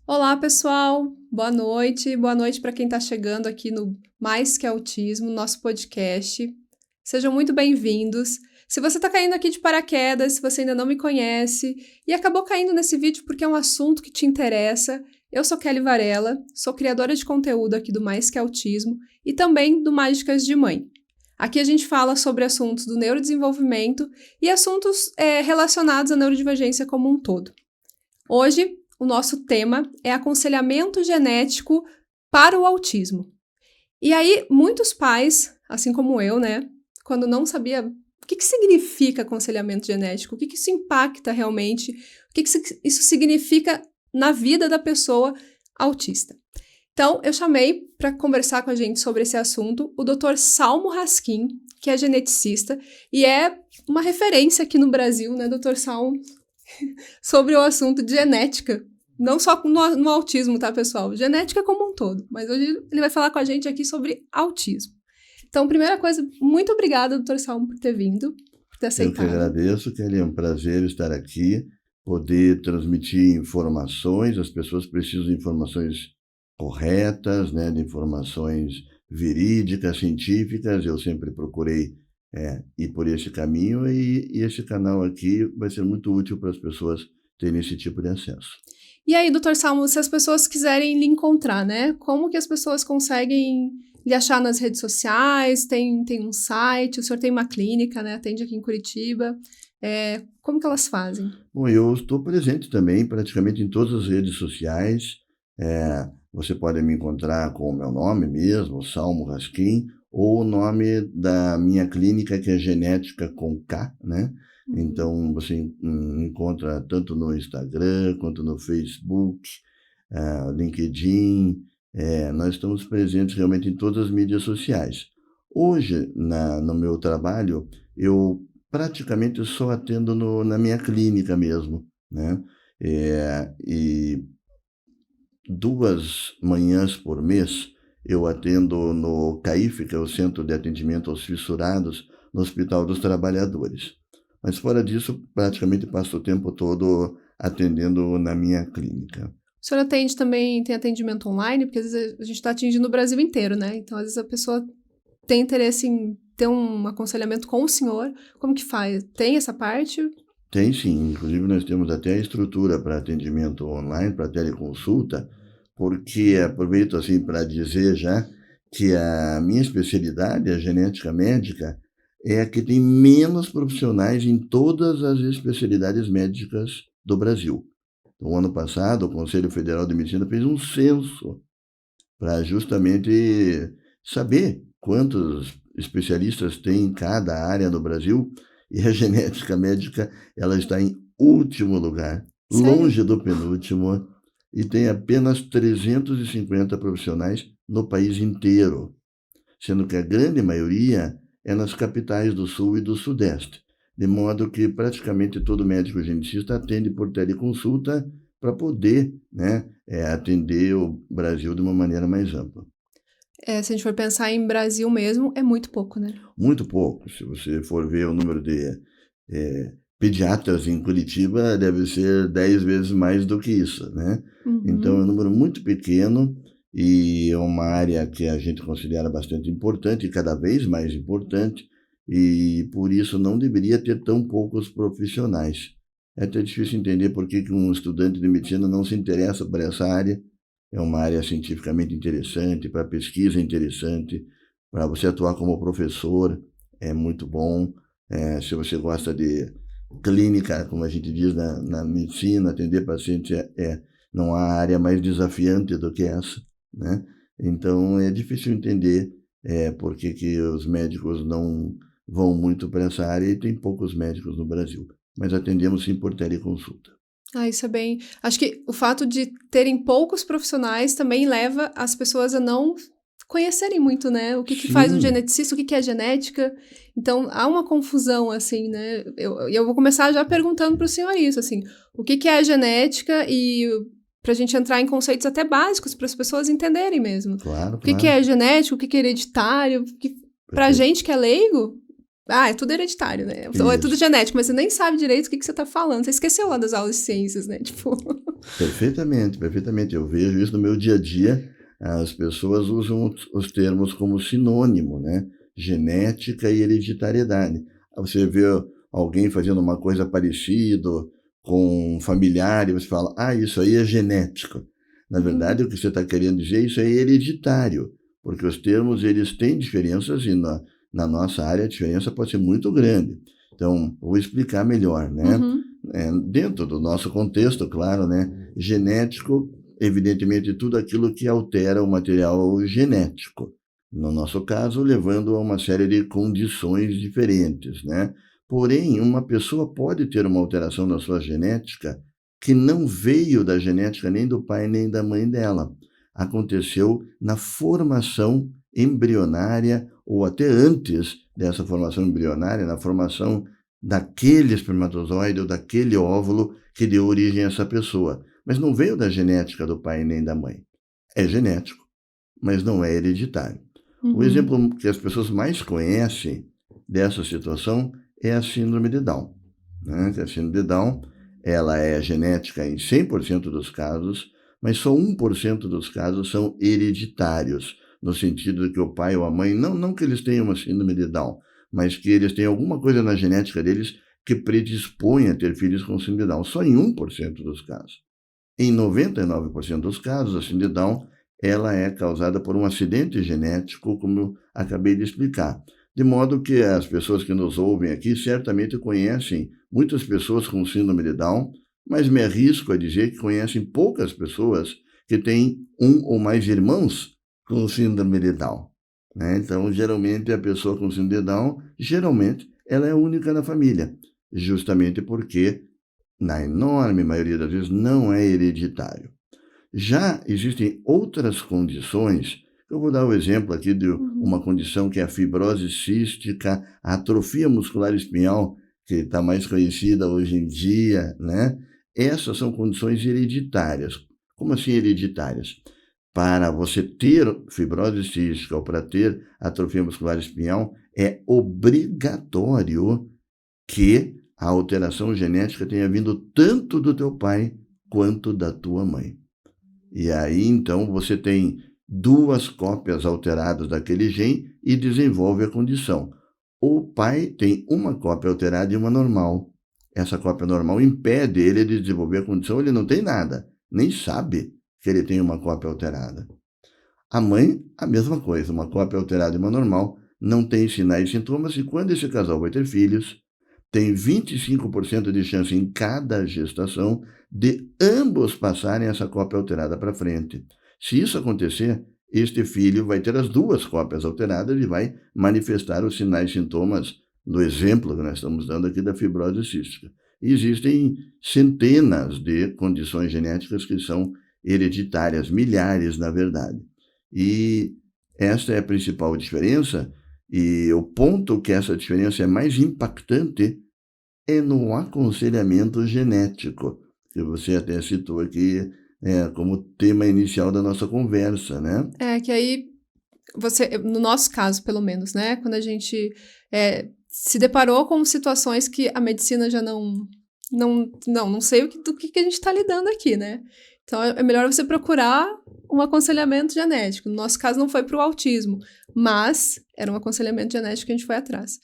Olá, pessoal. Boa noite. Boa noite para quem está chegando aqui no Mais Que Autismo, nosso podcast. Sejam muito bem-vindos. Se você está caindo aqui de paraquedas, se você ainda não me conhece e acabou caindo nesse vídeo porque é um assunto que te interessa, eu sou Kelly Varela, sou criadora de conteúdo aqui do Mais Que Autismo e também do Mágicas de Mãe. Aqui a gente fala sobre assuntos do neurodesenvolvimento e assuntos relacionados à neurodivergência como um todo. Hoje, o nosso tema é aconselhamento genético para o autismo. E aí, muitos pais, assim como eu, quando não sabia o que significa aconselhamento genético, o que isso impacta realmente, o que isso significa na vida da pessoa autista. Então, eu chamei para conversar com a gente sobre esse assunto o Dr. Salmo Raskin, que é geneticista e é uma referência aqui no Brasil, né, Dr. Salmo, sobre o assunto de genética. Não só no autismo, tá, pessoal? Genética como um todo. Mas hoje ele vai falar com a gente aqui sobre autismo. Então, primeira coisa, muito obrigada, Dr. Salmo, por ter vindo, por ter aceitado. Eu que agradeço, Kelly. É um prazer estar aqui, poder transmitir informações. As pessoas precisam de informações corretas, né, de informações verídicas, científicas. Eu sempre procurei ir por esse caminho e esse canal aqui vai ser muito útil para as pessoas terem esse tipo de acesso. E aí, Dr. Salmo, se as pessoas quiserem lhe encontrar, né? Como que as pessoas conseguem lhe achar nas redes sociais? Tem um site, o senhor tem uma clínica, né? Atende aqui em Curitiba. Como que elas fazem? Bom, eu estou presente também praticamente em todas as redes sociais. Você pode me encontrar com o meu nome mesmo, Salmo Raskin, ou o nome da minha clínica, que é Genética com K, né? Então, você encontra tanto no Instagram, quanto no Facebook, LinkedIn. Nós estamos presentes realmente em todas as mídias sociais. Hoje, no meu trabalho, eu praticamente só atendo na minha clínica mesmo, né? E 2 manhãs por mês eu atendo no CAIF, que é o Centro de Atendimento aos Fissurados, no Hospital dos Trabalhadores. Mas fora disso, praticamente passo o tempo todo atendendo na minha clínica. O senhor atende também, tem atendimento online? Porque às vezes a gente está atingindo o Brasil inteiro, né? Então, às vezes a pessoa tem interesse em ter um aconselhamento com o senhor. Como que faz? Tem essa parte? Tem sim, inclusive nós temos até a estrutura para atendimento online, para teleconsulta, porque aproveito assim para dizer já que a minha especialidade, a genética médica, é a que tem menos profissionais em todas as especialidades médicas do Brasil. No ano passado, o Conselho Federal de Medicina fez um censo para justamente saber quantos especialistas tem em cada área no Brasil, e a genética médica ela está em último lugar, Sério? longe do penúltimo, e tem apenas 350 profissionais no país inteiro, sendo que a grande maioria é nas capitais do Sul e do Sudeste, de modo que praticamente todo médico geneticista atende por teleconsulta para poder, né, atender o Brasil de uma maneira mais ampla. Se a gente for pensar em Brasil mesmo, é muito pouco, né? Muito pouco. Se você for ver o número de pediatras em Curitiba, deve ser 10 vezes mais do que isso, né? Então, é um número muito pequeno e é uma área que a gente considera bastante importante, e cada vez mais importante, e por isso não deveria ter tão poucos profissionais. É até difícil entender por que um estudante de medicina não se interessa por essa área. É uma área cientificamente interessante, para pesquisa interessante, para você atuar como professor é muito bom. Se você gosta de clínica, como a gente diz na medicina, atender paciente não há área mais desafiante do que essa, né? Então é difícil entender por que os médicos não vão muito para essa área, e tem poucos médicos no Brasil, mas atendemos sim por teleconsulta. Isso é bem... Acho que o fato de terem poucos profissionais também leva as pessoas a não conhecerem muito, né? O que faz um geneticista, o que é genética. Então, há uma confusão, assim, né? Eu vou começar já perguntando para o senhor isso, assim. O que é a genética e para a gente entrar em conceitos até básicos para as pessoas entenderem mesmo. Claro, O que é genético, o que é hereditário. Para a gente que é leigo, é tudo hereditário, né? Ou é tudo genético, mas você nem sabe direito o que você tá falando. Você esqueceu lá das aulas de ciências, né? Tipo... Perfeitamente, perfeitamente. Eu vejo isso no meu dia a dia. As pessoas usam os termos como sinônimo, né? Genética e hereditariedade. Você vê alguém fazendo uma coisa parecida com um familiar e você fala, isso aí é genético. Na verdade, o que você está querendo dizer, isso é hereditário, porque os termos eles têm diferenças e na nossa área a diferença pode ser muito grande. Então, vou explicar melhor, né? Dentro do nosso contexto, claro, né? Genético, evidentemente, tudo aquilo que altera o material genético. No nosso caso, levando a uma série de condições diferentes, né? Porém, uma pessoa pode ter uma alteração na sua genética que não veio da genética nem do pai nem da mãe dela. Aconteceu na formação embrionária ou até antes dessa formação embrionária, na formação daquele espermatozoide ou daquele óvulo que deu origem a essa pessoa. Mas não veio da genética do pai nem da mãe. É genético, mas não é hereditário. O exemplo que as pessoas mais conhecem dessa situação é a síndrome de Down. Né? A síndrome de Down ela é genética em 100% dos casos, mas só 1% dos casos são hereditários, no sentido de que o pai ou a mãe, não que eles tenham uma síndrome de Down, mas que eles têm alguma coisa na genética deles que predispõe a ter filhos com síndrome de Down, só em 1% dos casos. Em 99% dos casos, a síndrome de Down ela é causada por um acidente genético, como eu acabei de explicar. De modo que as pessoas que nos ouvem aqui certamente conhecem muitas pessoas com síndrome de Down, mas me arrisco a dizer que conhecem poucas pessoas que têm um ou mais irmãos com síndrome de Down. Né? Então, geralmente, a pessoa com síndrome de Down, geralmente, ela é única na família, justamente porque, na enorme maioria das vezes, não é hereditário. Já existem outras condições. Eu vou dar o exemplo aqui de uma condição que é a fibrose cística, a atrofia muscular espinhal, que está mais conhecida hoje em dia, né? Essas são condições hereditárias. Como assim hereditárias? Para você ter fibrose cística ou para ter atrofia muscular espinhal, é obrigatório que a alteração genética tenha vindo tanto do teu pai quanto da tua mãe. E aí, então, você tem 2 cópias alteradas daquele gene e desenvolve a condição. O pai tem uma cópia alterada e uma normal. Essa cópia normal impede ele de desenvolver a condição, ele não tem nada, nem sabe que ele tem uma cópia alterada. A mãe, a mesma coisa, uma cópia alterada e uma normal, não tem sinais e sintomas, e quando esse casal vai ter filhos, tem 25% de chance em cada gestação de ambos passarem essa cópia alterada para frente. Se isso acontecer, este filho vai ter as 2 cópias alteradas e vai manifestar os sinais e sintomas do exemplo que nós estamos dando aqui da fibrose cística. E existem centenas de condições genéticas que são hereditárias, milhares na verdade. E esta é a principal diferença, e o ponto que essa diferença é mais impactante é no aconselhamento genético, que você até citou aqui como tema inicial da nossa conversa, né? Que aí, no nosso caso, pelo menos, né? Quando a gente se deparou com situações que a medicina já não sei do que a gente está lidando aqui, né? Então, é melhor você procurar um aconselhamento genético. No nosso caso, não foi para o autismo, mas era um aconselhamento genético que a gente foi atrás.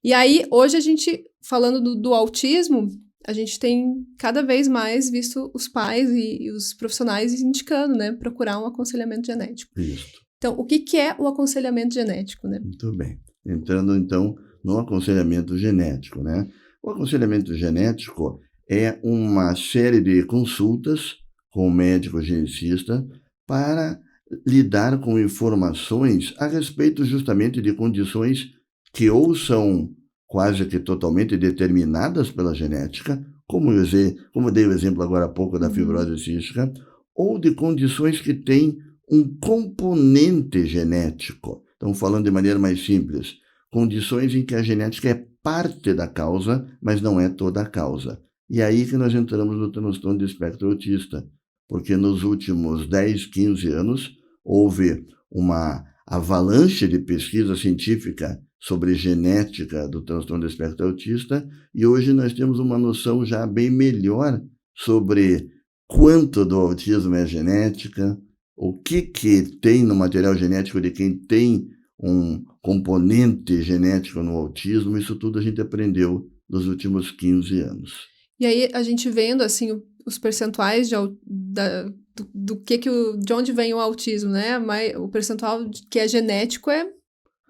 E aí, hoje, a gente, falando do autismo, a gente tem cada vez mais visto os pais e os profissionais indicando, né, procurar um aconselhamento genético. Isso. Então, o que é o aconselhamento genético, né? Muito bem. Entrando, então, no aconselhamento genético, né? O aconselhamento genético é uma série de consultas com o médico geneticista para lidar com informações a respeito justamente de condições que ou são quase que totalmente determinadas pela genética, como dei o exemplo agora há pouco da fibrose cística, ou de condições que têm um componente genético. Então, falando de maneira mais simples, condições em que a genética é parte da causa, mas não é toda a causa. E é aí que nós entramos no transtorno de espectro autista, porque nos últimos 10, 15 anos houve uma avalanche de pesquisa científica sobre genética do transtorno do espectro autista, e hoje nós temos uma noção já bem melhor sobre quanto do autismo é genética, o que tem no material genético de quem tem um componente genético no autismo. Isso tudo a gente aprendeu nos últimos 15 anos. E aí, a gente vendo, assim, os percentuais de onde vem o autismo, né? Mas o percentual que é genético é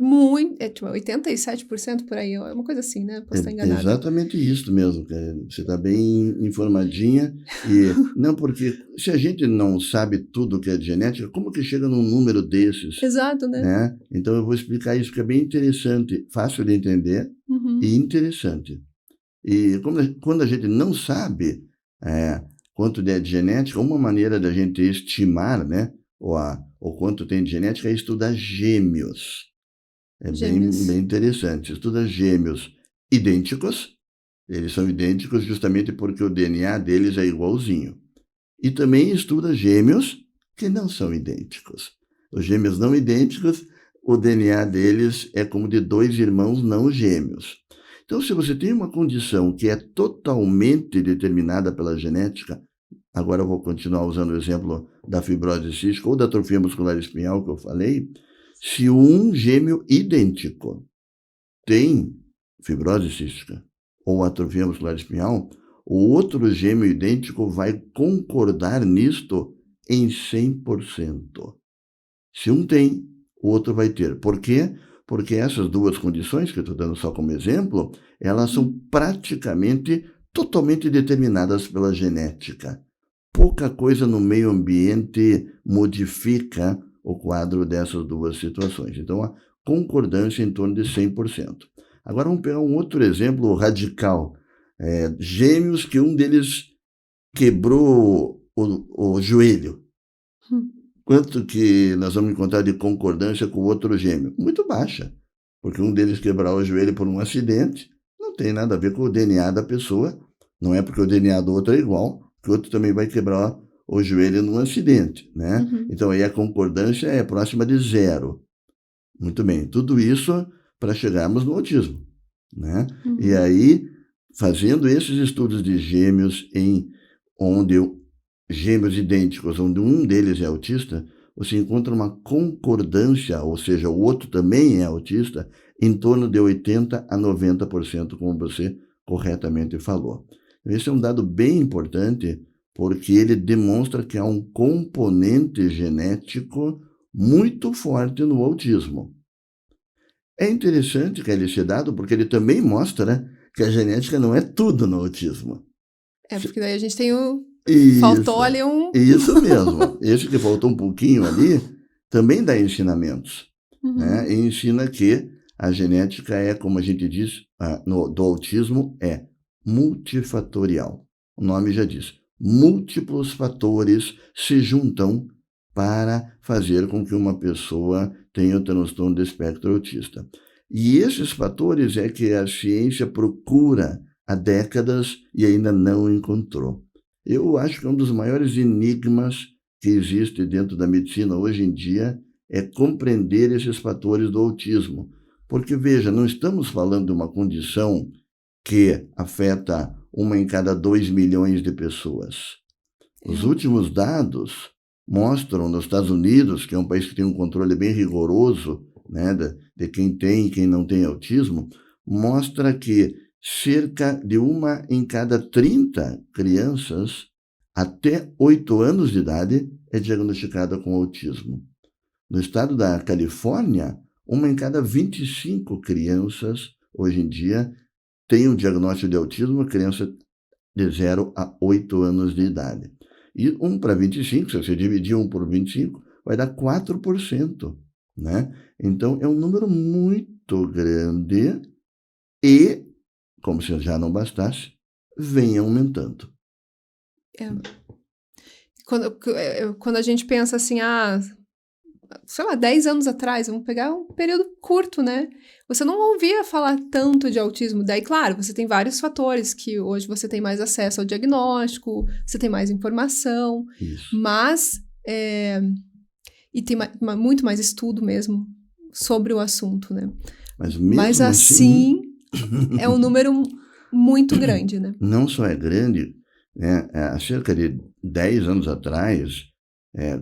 muito, tipo 87% por aí, é uma coisa assim, né? Posso estar enganada. Exatamente isso mesmo, você está bem informadinha. Não, porque se a gente não sabe tudo que é de genética, como que chega num número desses? Exato, né? Então eu vou explicar isso, que é bem interessante, fácil de entender e interessante. E quando a gente não sabe quanto é de genética, uma maneira da gente estimar, né, o quanto tem de genética é estudar gêmeos. Bem interessante. Estuda gêmeos idênticos, eles são idênticos justamente porque o DNA deles é igualzinho. E também estuda gêmeos que não são idênticos. Os gêmeos não idênticos, o DNA deles é como de 2 irmãos não gêmeos. Então, se você tem uma condição que é totalmente determinada pela genética, agora eu vou continuar usando o exemplo da fibrose cística ou da atrofia muscular espinhal que eu falei. Se um gêmeo idêntico tem fibrose cística ou atrofia muscular espinhal, o outro gêmeo idêntico vai concordar nisto em 100%. Se um tem, o outro vai ter. Por quê? Porque essas duas condições, que eu estou dando só como exemplo, elas são praticamente totalmente determinadas pela genética. Pouca coisa no meio ambiente modifica o quadro dessas duas situações. Então, a concordância em torno de 100%. Agora, vamos pegar um outro exemplo radical. Gêmeos que um deles quebrou o joelho. Quanto que nós vamos encontrar de concordância com o outro gêmeo? Muito baixa, porque um deles quebrar o joelho por um acidente não tem nada a ver com o DNA da pessoa. Não é porque o DNA do outro é igual, que o outro também vai quebrar o joelho num acidente, né? Então, aí a concordância é próxima de 0. Muito bem, tudo isso para chegarmos no autismo, né? E aí, fazendo esses estudos de gêmeos gêmeos idênticos, onde um deles é autista, você encontra uma concordância, ou seja, o outro também é autista, em torno de 80% a 90%, como você corretamente falou. Esse é um dado bem importante, porque ele demonstra que há um componente genético muito forte no autismo. É interessante que esse dado, porque ele também mostra que a genética não é tudo no autismo. Porque daí a gente tem Isso, faltou ali um... Isso mesmo. Esse que faltou um pouquinho ali também dá ensinamentos. Né? E ensina que a genética é, como a gente diz, do autismo, é multifatorial. O nome já diz. Múltiplos fatores se juntam para fazer com que uma pessoa tenha o transtorno do espectro autista. E esses fatores é que a ciência procura há décadas e ainda não encontrou. Eu acho que um dos maiores enigmas que existe dentro da medicina hoje em dia é compreender esses fatores do autismo. Porque, veja, não estamos falando de uma condição que afeta 1 em cada 2 milhões de pessoas. Os últimos dados mostram, nos Estados Unidos, que é um país que tem um controle bem rigoroso, né, de quem tem e quem não tem autismo, mostra que cerca de 1 em cada 30 crianças até 8 anos de idade é diagnosticada com autismo. No estado da Califórnia, 1 em cada 25 crianças, hoje em dia, tem um diagnóstico de autismo, criança de 0 a 8 anos de idade. E 1 para 25, se você dividir 1 por 25, vai dar 4%. Né? Então, é um número muito grande e, como se já não bastasse, vem aumentando. Quando a gente pensa assim, sei lá, 10 anos atrás, vamos pegar um período curto, né? Você não ouvia falar tanto de autismo. Daí, claro, você tem vários fatores que hoje você tem mais acesso ao diagnóstico, você tem mais informação. Isso. Mas e tem muito mais estudo mesmo sobre o assunto, né? Mas assim, é um número muito grande, né? Não só é grande, né? Há cerca de 10 anos atrás,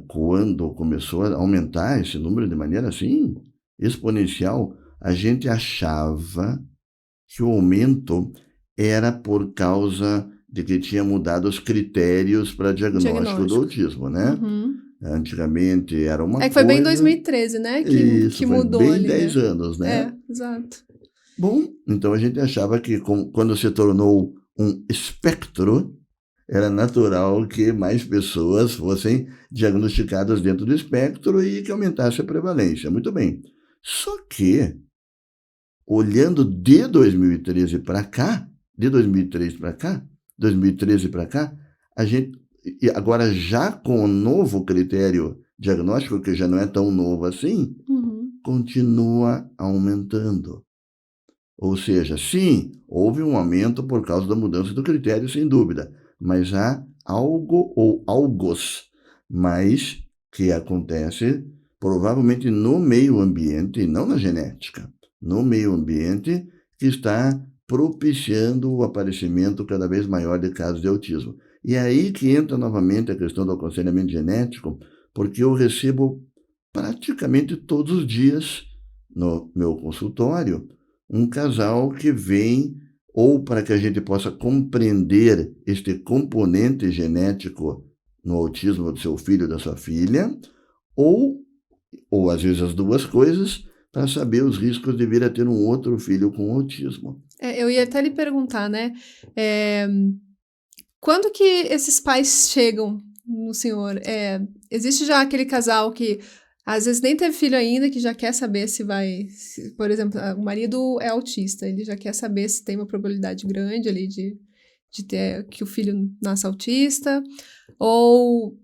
quando começou a aumentar esse número de maneira assim exponencial, a gente achava que o aumento era por causa de que tinha mudado os critérios para diagnóstico do autismo, né? Uhum. Antigamente era uma coisa... que foi bem em 2013, né? Isso, que foi mudou bem ali, 10 né? anos, né? Exato. Bom, então a gente achava que quando se tornou um espectro, era natural que mais pessoas fossem diagnosticadas dentro do espectro e que aumentasse a prevalência. Muito bem. Só que, olhando de 2013 para cá, 2013 para cá, a gente, e agora já com o novo critério diagnóstico, que já não é tão novo assim, continua aumentando. Ou seja, sim, houve um aumento por causa da mudança do critério, sem dúvida, mas há algo ou algos mais que acontece provavelmente no meio ambiente, e não na genética, no meio ambiente que está propiciando o aparecimento cada vez maior de casos de autismo. E é aí que entra novamente a questão do aconselhamento genético, porque eu recebo praticamente todos os dias no meu consultório um casal que vem ou para que a gente possa compreender este componente genético no autismo do seu filho ou da sua filha, ou às vezes as duas coisas, para saber os riscos de vir a ter um outro filho com autismo. Eu ia até lhe perguntar, né? Quando que esses pais chegam no senhor? Existe já aquele casal que às vezes nem teve filho ainda, que já quer saber por exemplo, o marido é autista, ele já quer saber se tem uma probabilidade grande ali de ter que o filho nasça autista, ou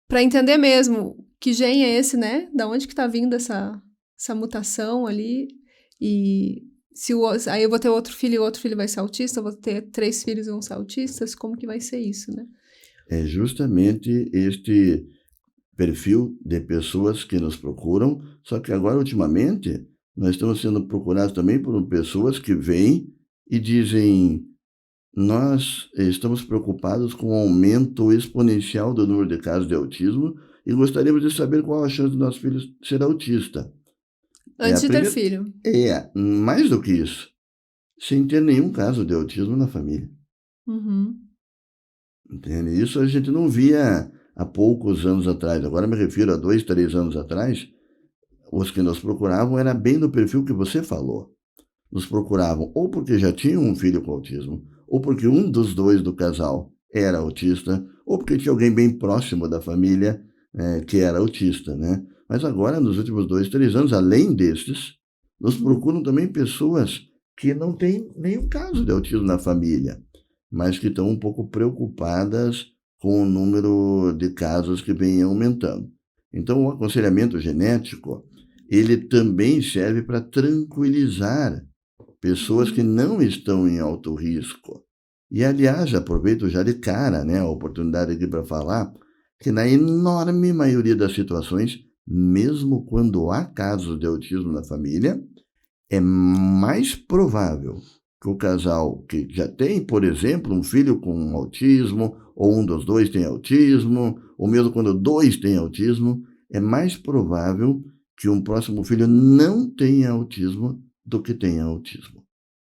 para entender mesmo que gene é esse, né? Da onde que tá vindo essa mutação ali, e aí eu vou ter outro filho e o outro filho vai ser autista, eu vou ter 3 filhos e vão ser autistas, como que vai ser isso, né? É justamente este perfil de pessoas que nos procuram, só que agora, ultimamente, nós estamos sendo procurados também por pessoas que vêm e dizem: nós estamos preocupados com o aumento exponencial do número de casos de autismo e gostaríamos de saber qual a chance do nosso filho ser autista. Antes de ter filho. Mais do que isso, sem ter nenhum caso de autismo na família. Entende? Isso a gente não via há poucos anos atrás. Agora me refiro a 2, 3 anos atrás. Os que nos procuravam era bem no perfil que você falou. Nos procuravam ou porque já tinham um filho com autismo, ou porque um dos dois do casal era autista, ou porque tinha alguém bem próximo da família que era autista, né? Mas agora, nos últimos 2, 3 anos, além destes, nos procuram também pessoas que não têm nenhum caso de autismo na família, mas que estão um pouco preocupadas com o número de casos que vem aumentando. Então, o aconselhamento genético, ele também serve para tranquilizar pessoas que não estão em alto risco. E, aliás, aproveito já de cara, né, a oportunidade aqui para falar que, na enorme maioria das situações, mesmo quando há casos de autismo na família, é mais provável que o casal que já tem, por exemplo, um filho com autismo, ou um dos dois tem autismo, ou mesmo quando 2 têm autismo, é mais provável que um próximo filho não tenha autismo do que tenha autismo.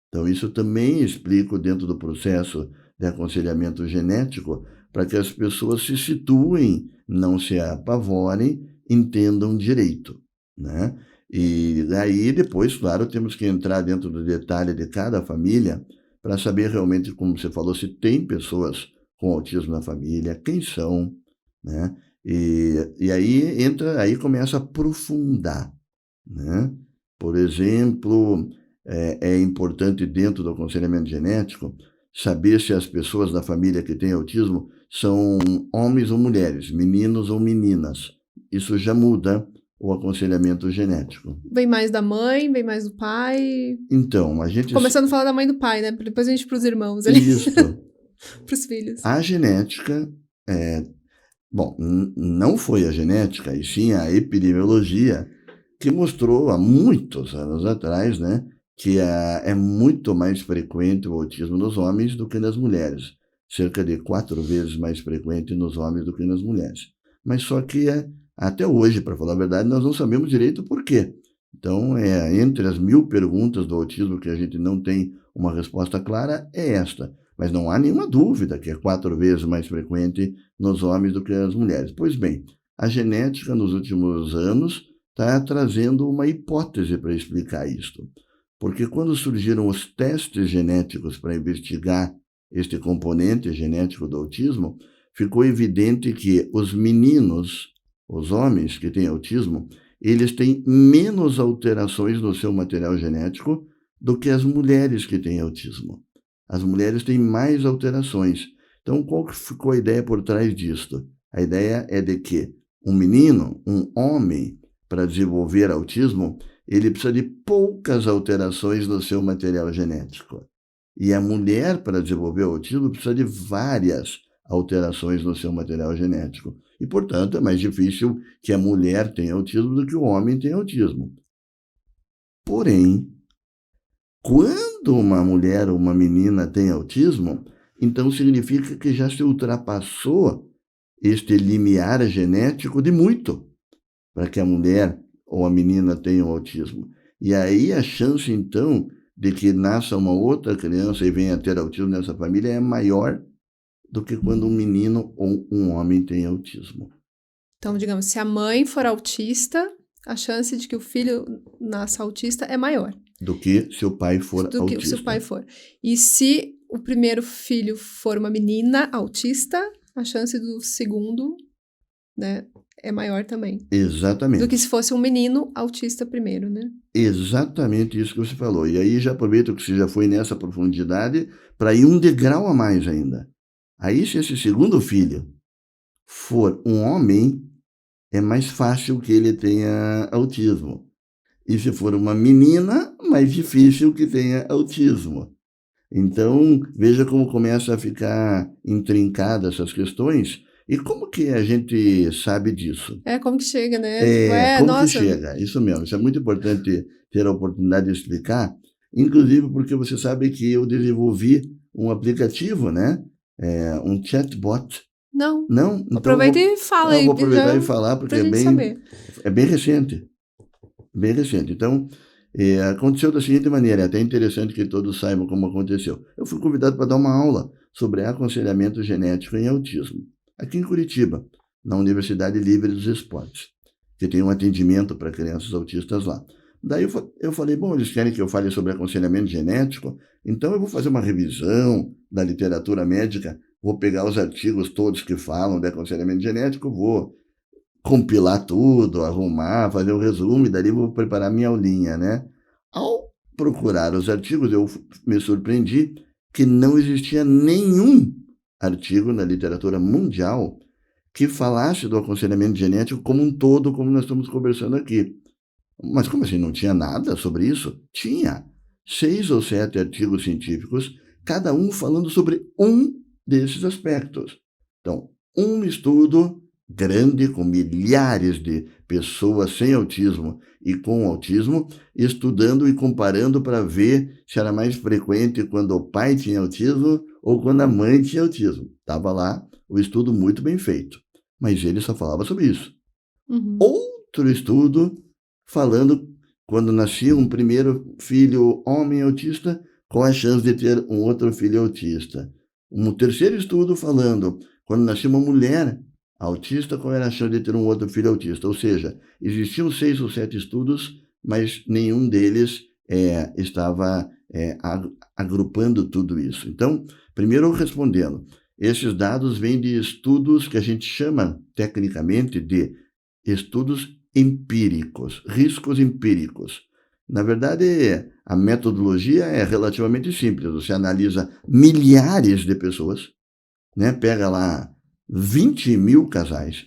Então, isso também explico dentro do processo de aconselhamento genético, para que as pessoas se situem, não se apavorem, entendam direito, né? E daí, depois, claro, temos que entrar dentro do detalhe de cada família para saber realmente, como você falou, se tem pessoas com autismo na família, quem são, né? E aí começa a aprofundar, né? Por exemplo, é importante dentro do aconselhamento genético saber se as pessoas da família que têm autismo são homens ou mulheres, meninos ou meninas. Isso já muda o aconselhamento genético. Vem mais da mãe, vem mais do pai? Então, a gente... Começando a falar da mãe e do pai, né? Depois a gente para os irmãos ali. Isso. Para os filhos. A genética Bom, não foi a genética, e sim a epidemiologia, que mostrou há muitos anos atrás, né, que é muito mais frequente o autismo nos homens do que nas mulheres. Cerca de 4 vezes mais frequente nos homens do que nas mulheres. Mas só que até hoje, para falar a verdade, nós não sabemos direito por quê. Então, entre as 1000 perguntas do autismo que a gente não tem uma resposta clara, é esta. Mas não há nenhuma dúvida que é 4 vezes mais frequente nos homens do que nas mulheres. Pois bem, a genética nos últimos anos está trazendo uma hipótese para explicar isto. Porque quando surgiram os testes genéticos para investigar este componente genético do autismo, ficou evidente que os meninos, os homens que têm autismo, eles têm menos alterações no seu material genético do que as mulheres que têm autismo. As mulheres têm mais alterações. Então, qual que ficou a ideia por trás disto? A ideia é de que um menino, um homem, para desenvolver autismo, ele precisa de poucas alterações no seu material genético. E a mulher, para desenvolver o autismo, precisa de várias alterações no seu material genético. E, portanto, é mais difícil que a mulher tenha autismo do que o homem tenha autismo. Porém, quando uma mulher ou uma menina tem autismo, então significa que já se ultrapassou este limiar genético de muito para que a mulher ou a menina tenham autismo. E aí a chance, então, de que nasça uma outra criança e venha a ter autismo nessa família é maior do que quando um menino ou um homem tem autismo. Então, digamos, se a mãe for autista, a chance de que o filho nasça autista é maior. Do que se o pai for autista. Do que se o pai for. E se o primeiro filho for uma menina autista, a chance do segundo, né, é maior também. Exatamente. Do que se fosse um menino autista primeiro, né? Exatamente isso que você falou. E aí já aproveito que você já foi nessa profundidade para ir um degrau a mais ainda. Aí, se esse segundo filho for um homem, é mais fácil que ele tenha autismo. E se for uma menina, mais difícil que tenha autismo. Então, veja como começa a ficar intrincada essas questões. E como que a gente sabe disso? Como que chega, né? Que chega, isso mesmo. Isso é muito importante ter a oportunidade de explicar, inclusive porque você sabe que eu desenvolvi um aplicativo, né? Um chatbot. Não? Então, aproveita e fala aí. Vou aproveitar e falar, porque é bem recente. Bem recente. Então, aconteceu da seguinte maneira, é até interessante que todos saibam como aconteceu. Eu fui convidado para dar uma aula sobre aconselhamento genético em autismo, aqui em Curitiba, na Universidade Livre dos Esportes, que tem um atendimento para crianças autistas lá. Daí eu falei, bom, eles querem que eu fale sobre aconselhamento genético, então eu vou fazer uma revisão da literatura médica, vou pegar os artigos todos que falam de aconselhamento genético, vou compilar tudo, arrumar, fazer um resumo, e dali vou preparar minha aulinha, né? Ao procurar os artigos, eu me surpreendi que não existia nenhum artigo na literatura mundial que falasse do aconselhamento genético como um todo, como nós estamos conversando aqui. Mas como assim, não tinha nada sobre isso? Tinha 6 ou 7 artigos científicos, cada um falando sobre um desses aspectos. Então, um estudo grande, com milhares de pessoas sem autismo e com autismo, estudando e comparando para ver se era mais frequente quando o pai tinha autismo ou quando a mãe tinha autismo. Estava lá o estudo muito bem feito, mas ele só falava sobre isso. Uhum. Outro estudo falando quando nascia um primeiro filho homem autista, qual a chance de ter um outro filho autista. Um terceiro estudo falando quando nascia uma mulher autista, qual era a chance de ter um outro filho autista. Ou seja, existiam 6 ou 7 estudos, mas nenhum deles estava agrupando tudo isso. Então, primeiro respondendo, esses dados vêm de estudos que a gente chama tecnicamente de estudos empíricos, riscos empíricos. Na verdade, a metodologia é relativamente simples. Você analisa milhares de pessoas, né? Pega lá 20 mil casais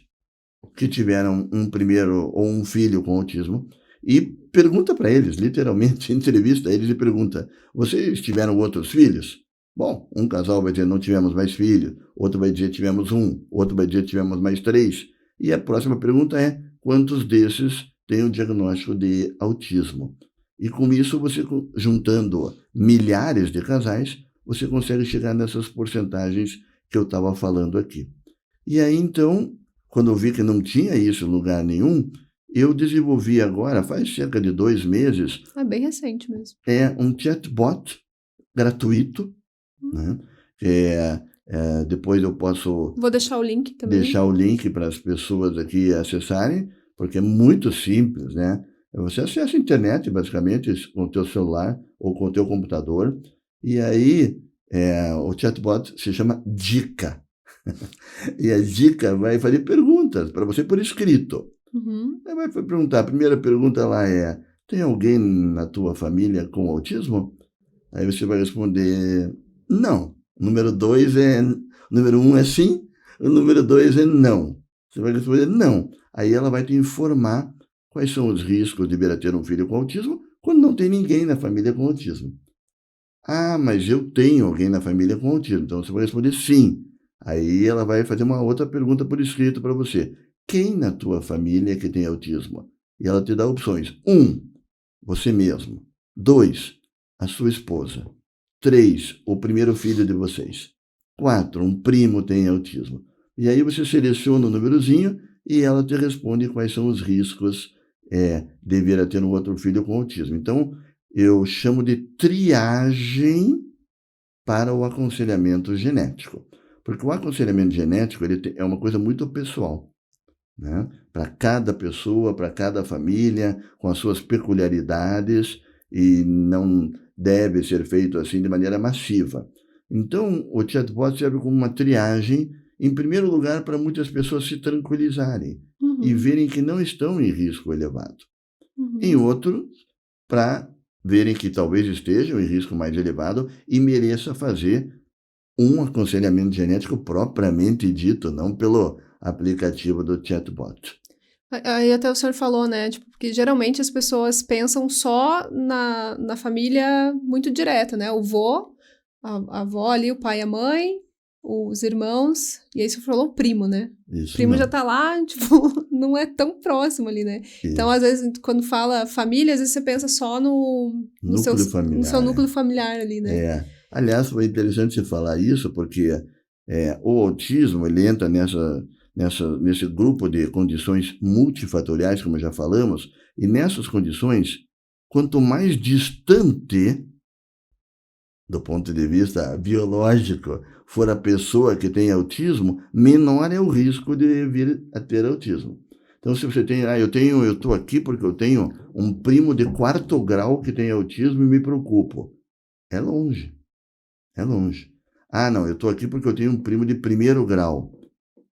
que tiveram um primeiro ou um filho com autismo e pergunta para eles, literalmente, entrevista eles e pergunta, vocês tiveram outros filhos? Bom, um casal vai dizer não tivemos mais filhos, outro vai dizer tivemos um, outro vai dizer tivemos mais 3. E a próxima pergunta é quantos desses têm o diagnóstico de autismo? E com isso, você juntando milhares de casais, você consegue chegar nessas porcentagens que eu estava falando aqui. E aí, então, quando eu vi que não tinha isso em lugar nenhum, eu desenvolvi agora, faz cerca de 2 meses... É bem recente mesmo. É um chatbot gratuito, né? Depois eu posso... Vou deixar o link também. Deixar o link para as pessoas aqui acessarem, porque é muito simples, né? Você acessa a internet, basicamente, com o teu celular ou com o teu computador, e aí o chatbot se chama Dica. E a Dica vai fazer perguntas para você por escrito. Aí vai perguntar, a primeira pergunta lá é, tem alguém na tua família com autismo? Aí você vai responder, não. Número 1 é sim, o número 2 é não. Você vai responder não. Aí ela vai te informar quais são os riscos de vir a ter um filho com autismo quando não tem ninguém na família com autismo. Ah, mas eu tenho alguém na família com autismo. Então você vai responder sim. Aí ela vai fazer uma outra pergunta por escrito para você. Quem na tua família que tem autismo? E ela te dá opções. 1, você mesmo. 2, a sua esposa. 3, o primeiro filho de vocês. 4, um primo tem autismo. E aí você seleciona o númerozinho e ela te responde quais são os riscos de vir a ter um outro filho com autismo. Então, eu chamo de triagem para o aconselhamento genético. Porque o aconselhamento genético é uma coisa muito pessoal, né? Para cada pessoa, para cada família, com as suas peculiaridades, e não deve ser feito assim de maneira massiva. Então, o chatbot serve como uma triagem, em primeiro lugar, para muitas pessoas se tranquilizarem e verem que não estão em risco elevado. Em outro, para verem que talvez estejam em risco mais elevado e mereça fazer um aconselhamento genético propriamente dito, não pelo aplicativo do chatbot. Aí até o senhor falou, né, tipo, porque geralmente as pessoas pensam só na família muito direta, né, o vô, a avó ali, o pai e a mãe, os irmãos, e aí você falou o primo, né? Isso, o primo não. já tá lá, tipo, não é tão próximo ali, né? Isso. Então, às vezes, quando fala família, às vezes você pensa só no seu núcleo familiar ali, né? Aliás, foi interessante você falar isso, porque o autismo, ele entra nesse grupo de condições multifatoriais, como já falamos, e nessas condições, quanto mais distante, do ponto de vista biológico, for a pessoa que tem autismo, menor é o risco de vir a ter autismo. Então, se você tem, eu estou aqui porque eu tenho um primo de 4º grau que tem autismo e me preocupo. É longe. É longe. Ah, não, eu estou aqui porque eu tenho um primo de 1º grau.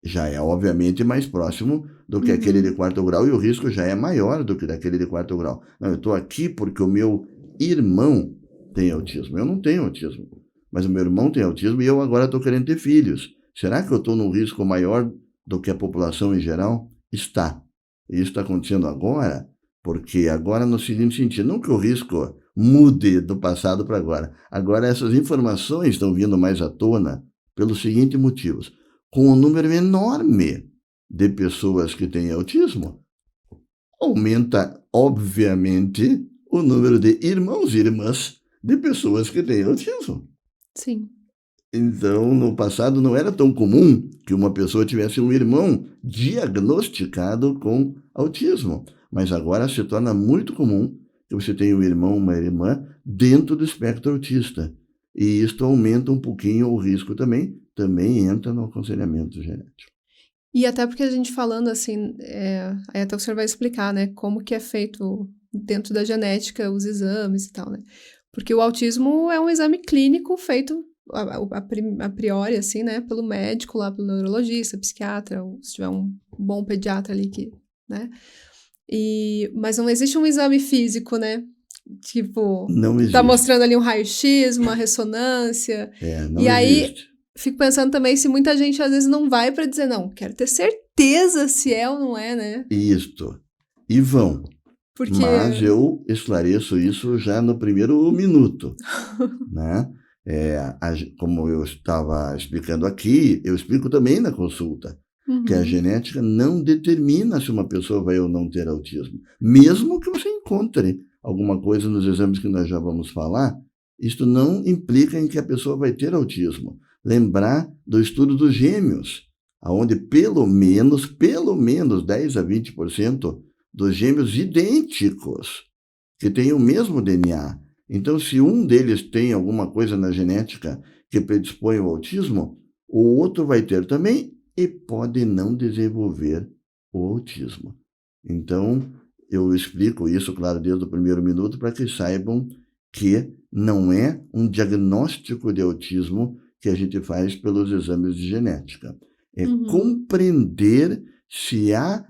Já é, obviamente, mais próximo do que aquele de 4º grau e o risco já é maior do que daquele de 4º grau. Não, eu estou aqui porque o meu irmão tem autismo. Eu não tenho autismo, mas o meu irmão tem autismo e eu agora estou querendo ter filhos. Será que eu estou num risco maior do que a população em geral? Está. E isso está acontecendo agora, porque agora no seguinte sentido, não que o risco mude do passado para agora. Agora essas informações estão vindo mais à tona pelos seguintes motivos. Com um número enorme de pessoas que têm autismo, aumenta, obviamente, o número de irmãos e irmãs de pessoas que têm autismo. Sim. Então, no passado não era tão comum que uma pessoa tivesse um irmão diagnosticado com autismo, mas agora se torna muito comum que você tenha um irmão, uma irmã dentro do espectro autista. E isto aumenta um pouquinho o risco também entra no aconselhamento genético. E até porque a gente falando assim, aí até o senhor vai explicar, né, como que é feito dentro da genética os exames e tal, né? Porque o autismo é um exame clínico feito a priori, assim, né, pelo médico lá, pelo neurologista, psiquiatra, ou se tiver um bom pediatra ali que, né? Mas não existe um exame físico, né? Tipo, não existe. Tá mostrando ali um raio-x, uma ressonância. Não e aí, existe. Fico pensando também se muita gente às vezes não vai para dizer, não, quero ter certeza se é ou não é, né? Isto. E vão. Mas eu esclareço isso já no primeiro minuto, né? Como eu estava explicando aqui, eu explico também na consulta, que a genética não determina se uma pessoa vai ou não ter autismo. Mesmo que você encontre alguma coisa nos exames que nós já vamos falar, isto não implica em que a pessoa vai ter autismo. Lembrar do estudo dos gêmeos, onde pelo menos 10 a 20% dos gêmeos idênticos, que têm o mesmo DNA. Então, se um deles tem alguma coisa na genética que predispõe ao autismo, o outro vai ter também e pode não desenvolver o autismo. Então, eu explico isso, claro, desde o primeiro minuto, para que saibam que não é um diagnóstico de autismo que a gente faz pelos exames de genética. É compreender se há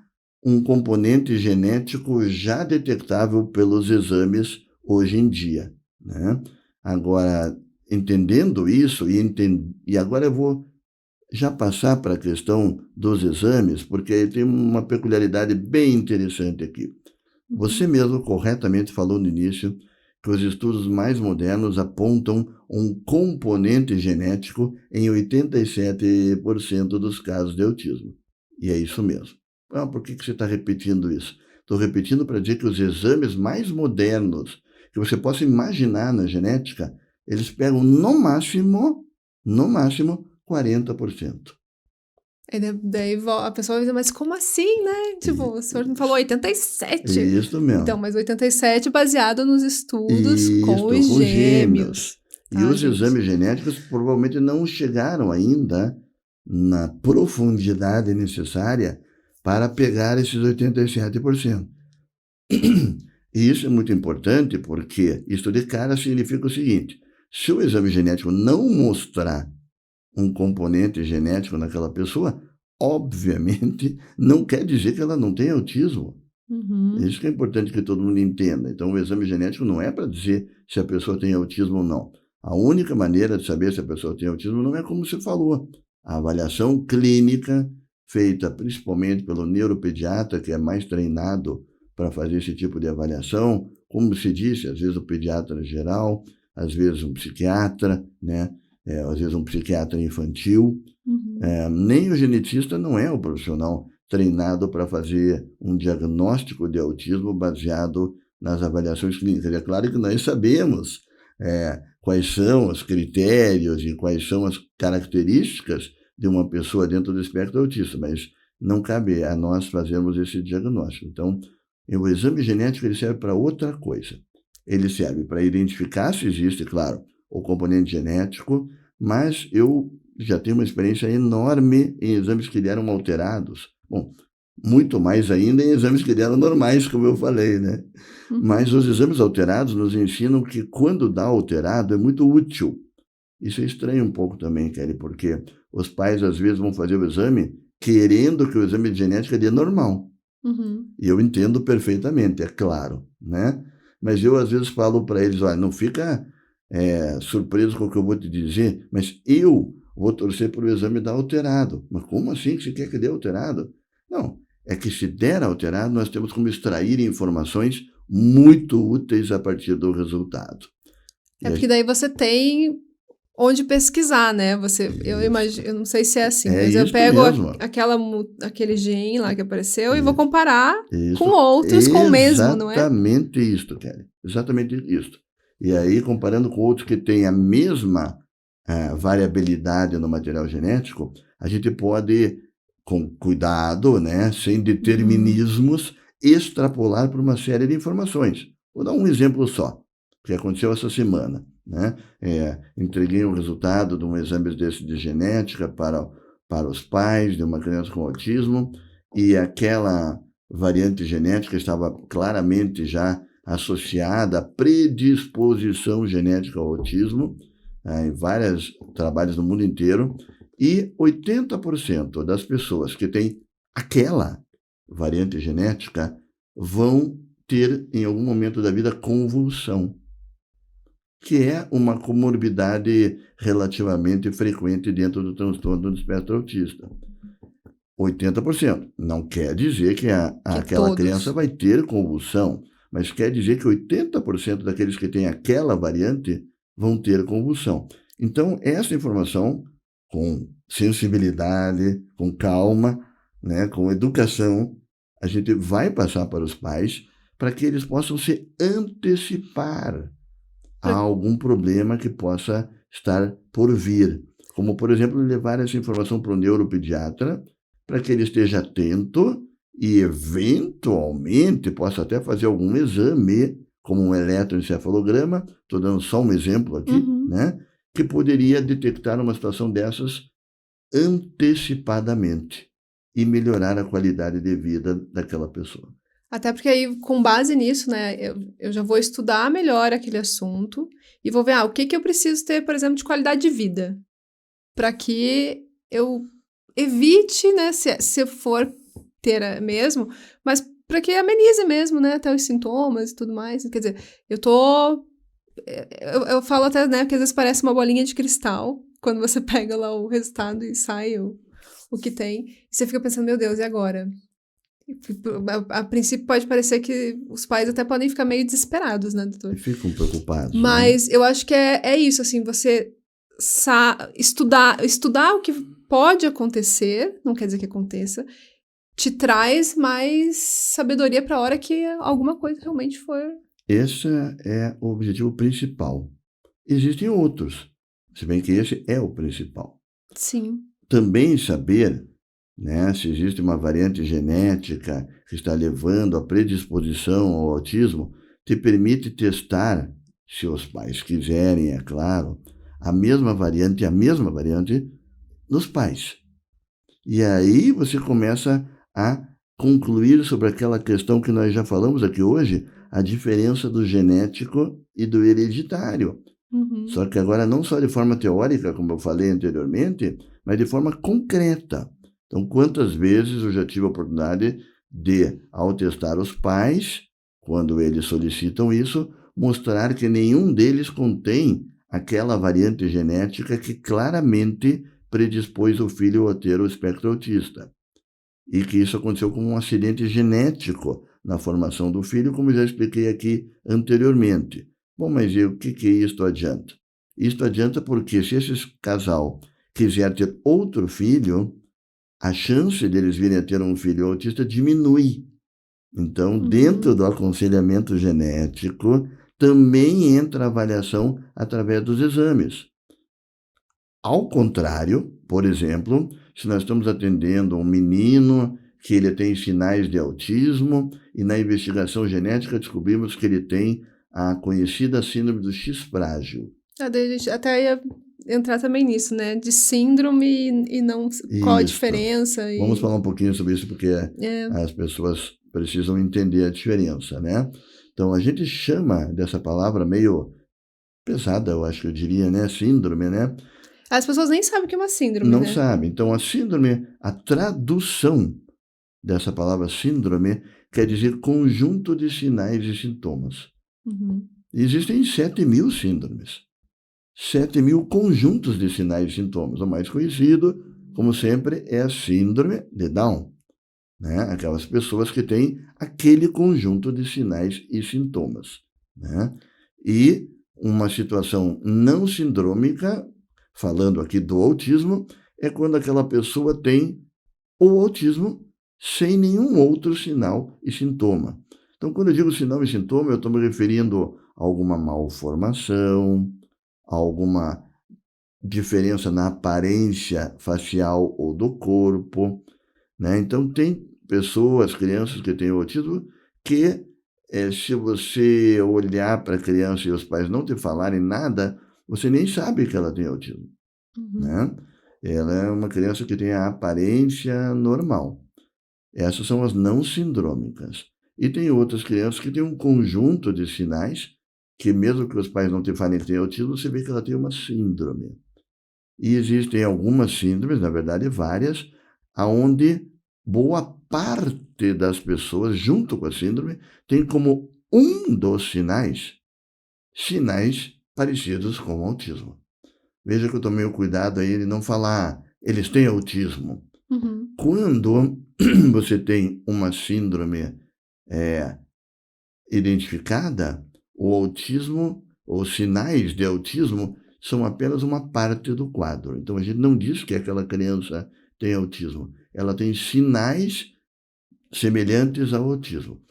um componente genético já detectável pelos exames hoje em dia, né? Agora, entendendo isso, e agora eu vou já passar para a questão dos exames, porque tem uma peculiaridade bem interessante aqui. Você mesmo corretamente falou no início que os estudos mais modernos apontam um componente genético em 87% dos casos de autismo. E é isso mesmo. Por que você está repetindo isso? Estou repetindo para dizer que os exames mais modernos que você possa imaginar na genética, eles pegam no máximo 40%. E daí a pessoa vai dizer, mas como assim, né? Tipo, o senhor me falou 87. Isso mesmo. Então, mas 87 baseado nos estudos com os gêmeos. E os exames genéticos provavelmente não chegaram ainda na profundidade necessária para pegar esses 87%. E isso é muito importante porque isso de cara significa o seguinte: se o exame genético não mostrar um componente genético naquela pessoa, obviamente não quer dizer que ela não tem autismo. Isso que é importante que todo mundo entenda. Então, o exame genético não é para dizer se a pessoa tem autismo ou não. A única maneira de saber se a pessoa tem autismo não é como você falou. A avaliação clínica, feita principalmente pelo neuropediatra, que é mais treinado para fazer esse tipo de avaliação, como se disse, às vezes o pediatra geral, às vezes um psiquiatra, né? Às vezes um psiquiatra infantil. Nem o geneticista não é o profissional treinado para fazer um diagnóstico de autismo baseado nas avaliações clínicas. É claro que nós sabemos quais são os critérios e quais são as características de uma pessoa dentro do espectro autista, mas não cabe a nós fazermos esse diagnóstico. Então, o exame genético ele serve para outra coisa. Ele serve para identificar se existe, claro, o componente genético, mas eu já tenho uma experiência enorme em exames que deram alterados. Bom, muito mais ainda em exames que deram normais, como eu falei, né? Mas os exames alterados nos ensinam que quando dá alterado é muito útil. Isso é estranho um pouco também, Kelly, porque os pais às vezes vão fazer o exame querendo que o exame de genética dê normal. E eu entendo perfeitamente, é claro, né? Mas eu às vezes falo para eles, olha, não fica surpreso com o que eu vou te dizer, mas eu vou torcer para o exame dar alterado. Mas como assim que você quer que dê alterado? Não, é que se der alterado, nós temos como extrair informações muito úteis a partir do resultado. Porque daí você tem onde pesquisar, né? Eu imagino, eu não sei se é assim, mas eu pego aquele gene lá que apareceu e vou comparar com outros com o mesmo, não é? Exatamente isso, Kelly. Exatamente isso. E aí, comparando com outros que têm a mesma variabilidade no material genético, a gente pode, com cuidado, né, sem determinismos, extrapolar para uma série de informações. Vou dar um exemplo só, que aconteceu essa semana, né? Entreguei o resultado de um exame desse de genética para os pais de uma criança com autismo, e aquela variante genética estava claramente já associada à predisposição genética ao autismo, em vários trabalhos no mundo inteiro, e 80% das pessoas que têm aquela variante genética vão ter, em algum momento da vida, convulsão, que é uma comorbidade relativamente frequente dentro do transtorno do espectro autista. 80%. Não quer dizer que aquela criança vai ter convulsão, mas quer dizer que 80% daqueles que têm aquela variante vão ter convulsão. Então, essa informação, com sensibilidade, com calma, né, com educação, a gente vai passar para os pais para que eles possam se antecipar a algum problema que possa estar por vir. Como, por exemplo, levar essa informação para o neuropediatra para que ele esteja atento e, eventualmente, possa até fazer algum exame, como um eletroencefalograma, estou dando só um exemplo aqui, né, que poderia detectar uma situação dessas antecipadamente e melhorar a qualidade de vida daquela pessoa. Até porque aí, com base nisso, né, eu já vou estudar melhor aquele assunto e vou ver, o que eu preciso ter, por exemplo, de qualidade de vida, para que eu evite, né, se eu for ter mesmo, mas para que amenize mesmo, né, até os sintomas e tudo mais. Quer dizer, eu falo até, né, que às vezes parece uma bolinha de cristal, quando você pega lá o resultado e sai o que tem, e você fica pensando, meu Deus, e agora? A princípio pode parecer que os pais até podem ficar meio desesperados, né, doutor? E ficam preocupados. Mas eu acho que é isso, assim, você estudar o que pode acontecer, não quer dizer que aconteça, te traz mais sabedoria para a hora que alguma coisa realmente for. Esse é o objetivo principal. Existem outros, se bem que esse é o principal. Sim. Também saber, né, se existe uma variante genética que está levando à predisposição ao autismo, te permite testar, se os pais quiserem, é claro, a mesma variante nos pais. E aí você começa a concluir sobre aquela questão que nós já falamos aqui hoje, a diferença do genético e do hereditário. Só que agora não só de forma teórica, como eu falei anteriormente, mas de forma concreta. Então, quantas vezes eu já tive a oportunidade de, ao testar os pais, quando eles solicitam isso, mostrar que nenhum deles contém aquela variante genética que claramente predispôs o filho a ter o espectro autista. E que isso aconteceu como um acidente genético na formação do filho, como já expliquei aqui anteriormente. Bom, mas e o que isto adianta? Isto adianta porque se esse casal quiser ter outro filho, a chance deles virem a ter um filho autista diminui. Então, dentro do aconselhamento genético, também entra a avaliação através dos exames. Ao contrário, por exemplo, se nós estamos atendendo um menino que ele tem sinais de autismo e na investigação genética descobrimos que ele tem a conhecida síndrome do X frágil. A gente até ia entrar também nisso, né? De síndrome e não qual a diferença. Vamos falar um pouquinho sobre isso, porque as pessoas precisam entender a diferença, né? Então, a gente chama dessa palavra meio pesada, eu acho que eu diria, né? Síndrome, né? As pessoas nem sabem o que é uma síndrome, não né? Não sabem. Então, a síndrome, a tradução dessa palavra síndrome quer dizer conjunto de sinais e sintomas. Existem 7.000 síndromes. 7.000 conjuntos de sinais e sintomas. O mais conhecido, como sempre, é a síndrome de Down, né? Aquelas pessoas que têm aquele conjunto de sinais e sintomas, né? E uma situação não sindrômica, falando aqui do autismo, é quando aquela pessoa tem o autismo sem nenhum outro sinal e sintoma. Então, quando eu digo sinal e sintoma, eu estou me referindo a alguma malformação, alguma diferença na aparência facial ou do corpo, né? Então, tem pessoas, crianças que têm autismo, que se você olhar para a criança e os pais não te falarem nada, você nem sabe que ela tem autismo, né? Ela é uma criança que tem a aparência normal. Essas são as não sindrômicas. E tem outras crianças que têm um conjunto de sinais que, mesmo que os pais não te falem que tem autismo, você vê que ela tem uma síndrome. E existem algumas síndromes, na verdade várias, aonde boa parte das pessoas, junto com a síndrome, tem como um dos sinais parecidos com o autismo. Veja que eu tomei o cuidado aí de não falar, eles têm autismo. Quando você tem uma síndrome identificada, o autismo, os sinais de autismo são apenas uma parte do quadro. Então, a gente não diz que aquela criança tem autismo. Ela tem sinais semelhantes ao autismo.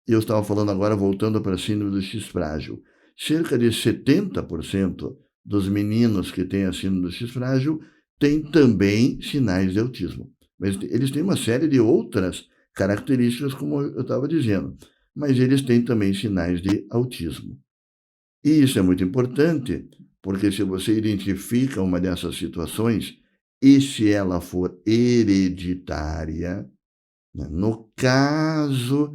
Eu estava falando agora, voltando para a síndrome do X frágil. Cerca de 70% dos meninos que têm a síndrome do X frágil têm também sinais de autismo. Mas eles têm uma série de outras características, como eu estava dizendo. Mas eles têm também sinais de autismo. E isso é muito importante, porque se você identifica uma dessas situações, e se ela for hereditária, né, no caso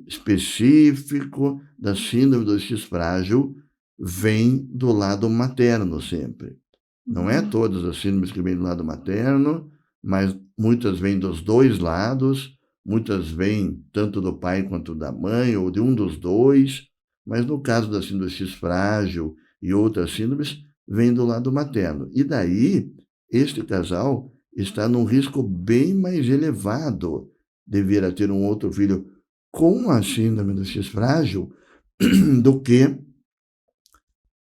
específico da síndrome do X frágil, vem do lado materno sempre. Não é todas as síndromes que vêm do lado materno, mas muitas vêm dos dois lados, muitas vêm tanto do pai quanto da mãe, ou de um dos dois, mas no caso da síndrome do X frágil e outras síndromes, vem do lado materno. E daí, este casal está num risco bem mais elevado de vir a ter um outro filho com a síndrome do X frágil do que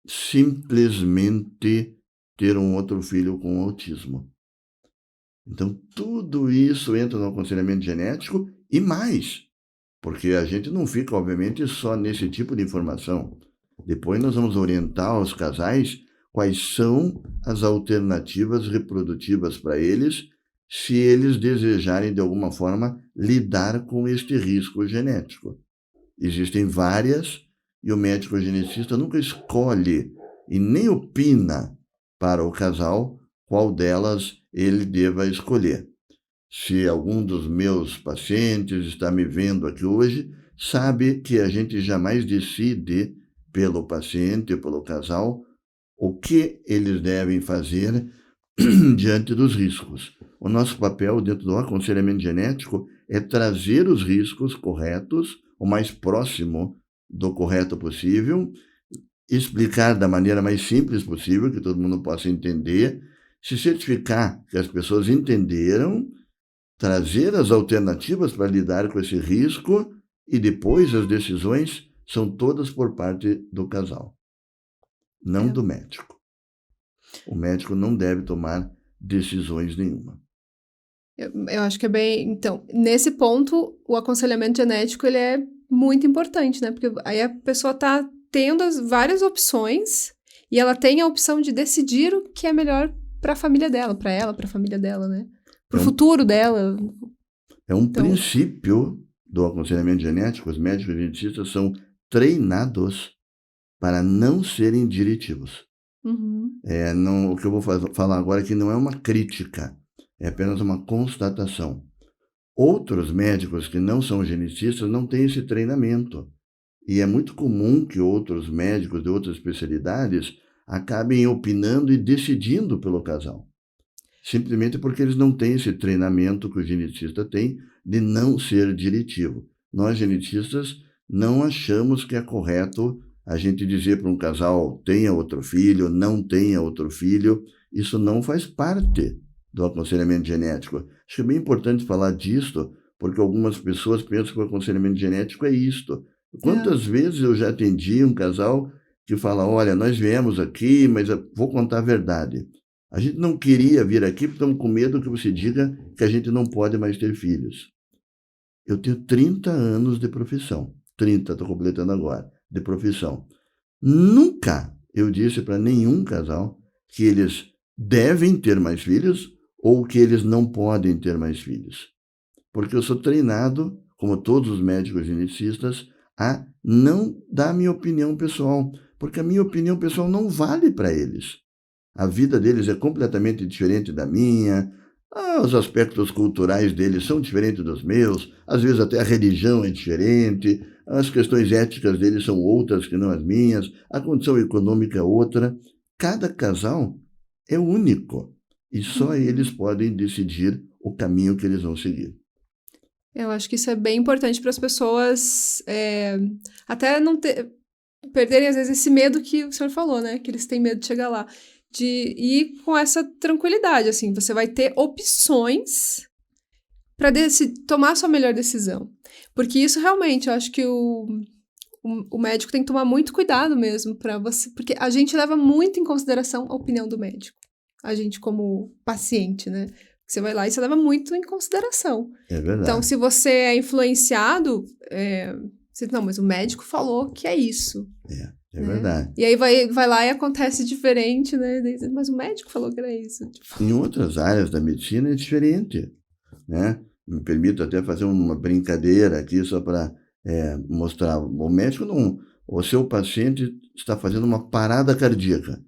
simplesmente ter um outro filho com autismo. Então, tudo isso entra no aconselhamento genético e mais, porque a gente não fica, obviamente, só nesse tipo de informação. Depois nós vamos orientar os casais quais são as alternativas reprodutivas para eles, se eles desejarem, de alguma forma, lidar com este risco genético. Existem várias, e o médico geneticista nunca escolhe e nem opina para o casal qual delas ele deva escolher. Se algum dos meus pacientes está me vendo aqui hoje, sabe que a gente jamais decide pelo paciente, pelo casal, o que eles devem fazer diante dos riscos. O nosso papel dentro do aconselhamento genético é trazer os riscos corretos, o mais próximo do correto possível, explicar da maneira mais simples possível, que todo mundo possa entender, se certificar que as pessoas entenderam, trazer as alternativas para lidar com esse risco e depois as decisões são todas por parte do casal, não do médico. O médico não deve tomar decisões nenhuma. Eu acho que é bem... Então, nesse ponto, o aconselhamento genético ele é muito importante, né? Porque aí a pessoa está tendo várias opções e ela tem a opção de decidir o que é melhor para a família dela, para ela, para a família dela, né? Para o futuro dela. É um princípio do aconselhamento genético. Os médicos genetistas são treinados para não serem diretivos. O que eu vou falar agora aqui não é uma crítica, é apenas uma constatação. Outros médicos que não são geneticistas não têm esse treinamento. E é muito comum que outros médicos de outras especialidades acabem opinando e decidindo pelo casal. Simplesmente porque eles não têm esse treinamento que o geneticista tem de não ser diretivo. Nós, geneticistas, não achamos que é correto a gente dizer para um casal tenha outro filho, não tenha outro filho. Isso não faz parte do aconselhamento genético. Acho que é bem importante falar disso, porque algumas pessoas pensam que o aconselhamento genético é isto. Quantas vezes eu já atendi um casal que fala, olha, nós viemos aqui, mas eu vou contar a verdade. A gente não queria vir aqui porque estamos com medo que você diga que a gente não pode mais ter filhos. Eu tenho 30 anos de profissão. 30, estou completando agora, de profissão. Nunca eu disse para nenhum casal que eles devem ter mais filhos ou que eles não podem ter mais filhos. Porque eu sou treinado, como todos os médicos geneticistas, a não dar minha opinião pessoal. Porque a minha opinião pessoal não vale para eles. A vida deles é completamente diferente da minha, os aspectos culturais deles são diferentes dos meus, às vezes até a religião é diferente, as questões éticas deles são outras que não as minhas, a condição econômica é outra. Cada casal é único e só eles podem decidir o caminho que eles vão seguir. Eu acho que isso é bem importante para as pessoas até não perderem, às vezes, esse medo que o senhor falou, né? Que eles têm medo de chegar lá. De ir com essa tranquilidade, assim, você vai ter opções para tomar a sua melhor decisão. Porque isso realmente, eu acho que o o médico tem que tomar muito cuidado mesmo para você, porque a gente leva muito em consideração a opinião do médico. A gente como paciente, né? Você vai lá e você leva muito em consideração. É verdade. Então, se você é influenciado, você, não, mas o médico falou que é isso. É verdade. E aí vai lá e acontece diferente, né? Mas o médico falou que era isso. Tipo. Em outras áreas da medicina é diferente, né? Me permito até fazer uma brincadeira aqui só para mostrar. O médico não... O seu paciente está fazendo uma parada cardíaca.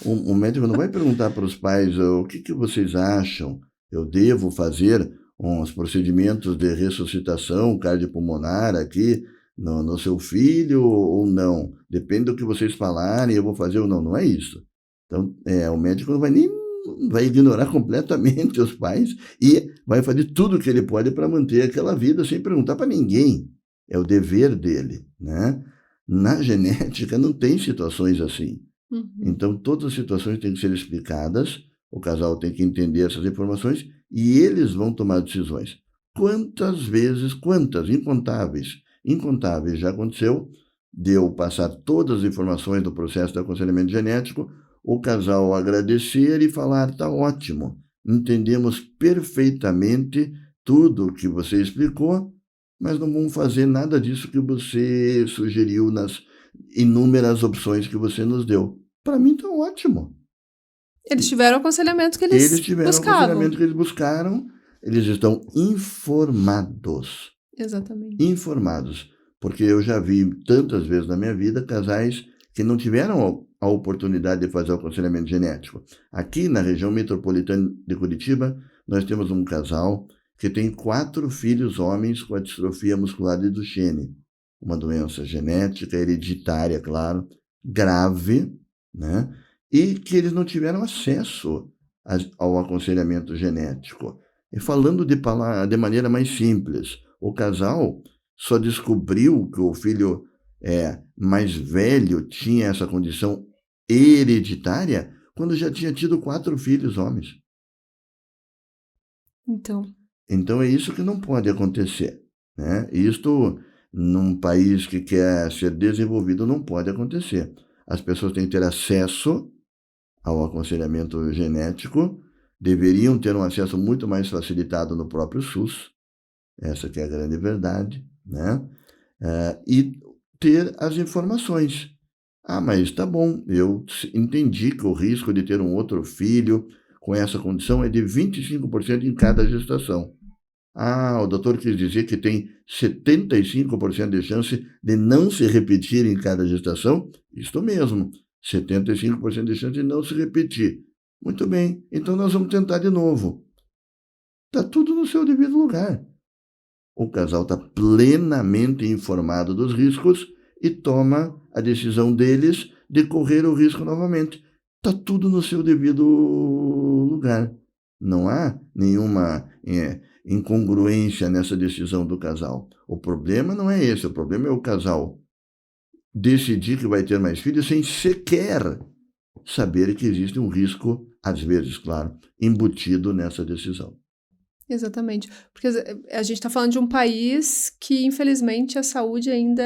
O médico não vai perguntar para os pais o que vocês acham, eu devo fazer uns procedimentos de ressuscitação cardiopulmonar aqui no seu filho ou não. Depende do que vocês falarem, eu vou fazer ou não. Não é isso. Então, o médico não vai ignorar completamente os pais e vai fazer tudo o que ele pode para manter aquela vida sem perguntar para ninguém. É o dever dele, né? Na genética não tem situações assim. Então, todas as situações têm que ser explicadas, o casal tem que entender essas informações e eles vão tomar decisões. Quantas vezes, incontáveis já aconteceu de eu passar todas as informações do processo de aconselhamento genético, o casal agradecer e falar, tá ótimo, entendemos perfeitamente tudo o que você explicou, mas não vamos fazer nada disso que você sugeriu nas inúmeras opções que você nos deu. Para mim está ótimo. Eles tiveram o aconselhamento que eles buscaram. Eles estão informados. Exatamente. Informados. Porque eu já vi tantas vezes na minha vida casais que não tiveram a oportunidade de fazer o aconselhamento genético. Aqui na região metropolitana de Curitiba, nós temos um casal que tem 4 filhos homens com a distrofia muscular de Duchenne. Uma doença genética, hereditária, claro, grave, né? E que eles não tiveram acesso ao aconselhamento genético. E falando de maneira mais simples, o casal só descobriu que o filho mais velho tinha essa condição hereditária quando já tinha tido 4 filhos homens. Então é isso que não pode acontecer, né? Isto, num país que quer ser desenvolvido, não pode acontecer. As pessoas têm que ter acesso ao aconselhamento genético, deveriam ter um acesso muito mais facilitado no próprio SUS, essa que é a grande verdade, né? E ter as informações. Mas tá bom, eu entendi que o risco de ter um outro filho com essa condição é de 25% em cada gestação. O doutor quis dizer que tem 75% de chance de não se repetir em cada gestação? Isto mesmo, 75% de chance de não se repetir. Muito bem, então nós vamos tentar de novo. Está tudo no seu devido lugar. O casal está plenamente informado dos riscos e toma a decisão deles de correr o risco novamente. Está tudo no seu devido lugar. Não há nenhuma incongruência nessa decisão do casal. O problema não é esse, o problema é o casal decidir que vai ter mais filhos sem sequer saber que existe um risco, às vezes, claro, embutido nessa decisão. Exatamente. Porque a gente está falando de um país que, infelizmente, a saúde ainda...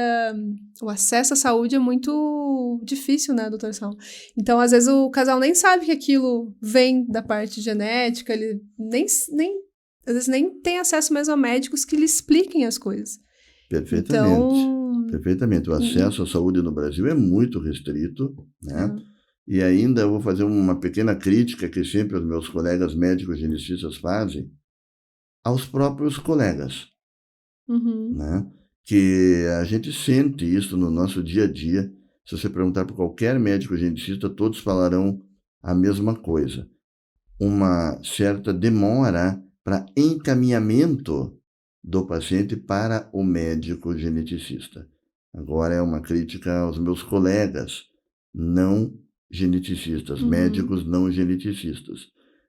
O acesso à saúde é muito difícil, né, doutor Saulo? Então, às vezes, o casal nem sabe que aquilo vem da parte genética, ele às vezes nem tem acesso mesmo a médicos que lhe expliquem as coisas. Perfeitamente. Então... Perfeitamente. O acesso à saúde no Brasil é muito restrito, né? E ainda eu vou fazer uma pequena crítica que sempre os meus colegas médicos geneticistas fazem aos próprios colegas, né? Que a gente sente isso no nosso dia a dia. Se você perguntar para qualquer médico geneticista, todos falarão a mesma coisa. Uma certa demora para encaminhamento do paciente para o médico geneticista. Agora é uma crítica aos meus colegas não geneticistas, médicos não geneticistas.